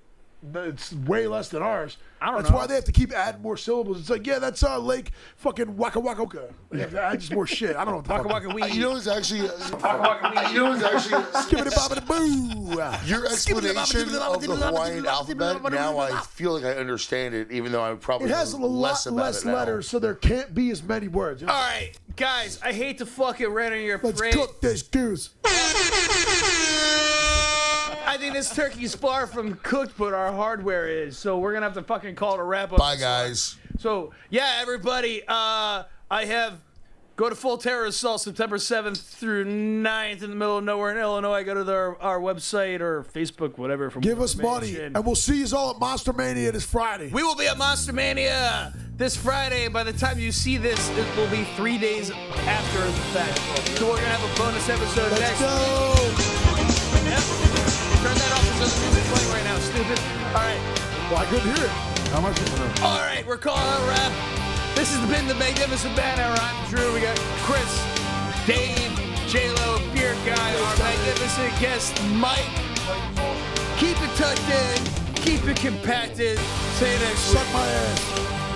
it's way less than ours. I don't That's know. why they have to keep adding more syllables. It's like, yeah, that's Lake fucking Waka Waka Waka. They have to add just more shit. I don't know what the Waka fuck. waka wee. You know what's actually... You know what's actually... Skibbity bobbity boo. Your explanation of the Hawaiian alphabet, now I feel like I understand it, even though I probably It has a know lot about less it now. letters, so there can't be as many words. All right, guys, I hate to fucking rain on your Let's parade. cook this goose. I think this turkey's far from cooked, but our hardware is. So we're gonna have to fucking call it a wrap up. Bye, guys. So yeah, everybody, I have go to Full Terror Assault September 7th through 9th in the middle of nowhere in Illinois. Go to our website or Facebook, whatever. For Give more us money, information. and we'll see you all at Monster Mania this Friday. We will be at Monster Mania this Friday. By the time you see this, it will be 3 days after the fact. So we're gonna have a bonus episode Let's next. go. Yep. Turn that off. There's other music playing right now, stupid. All right. Well, I couldn't hear it. How much? All right, we're calling it a wrap. This has been the Magnificent Banner. I'm Drew. We got Chris, Dave, J-Lo, Beer Guy, our magnificent guest, Mike. Keep it tucked in. Keep it compacted. See you next week. Suck my ass.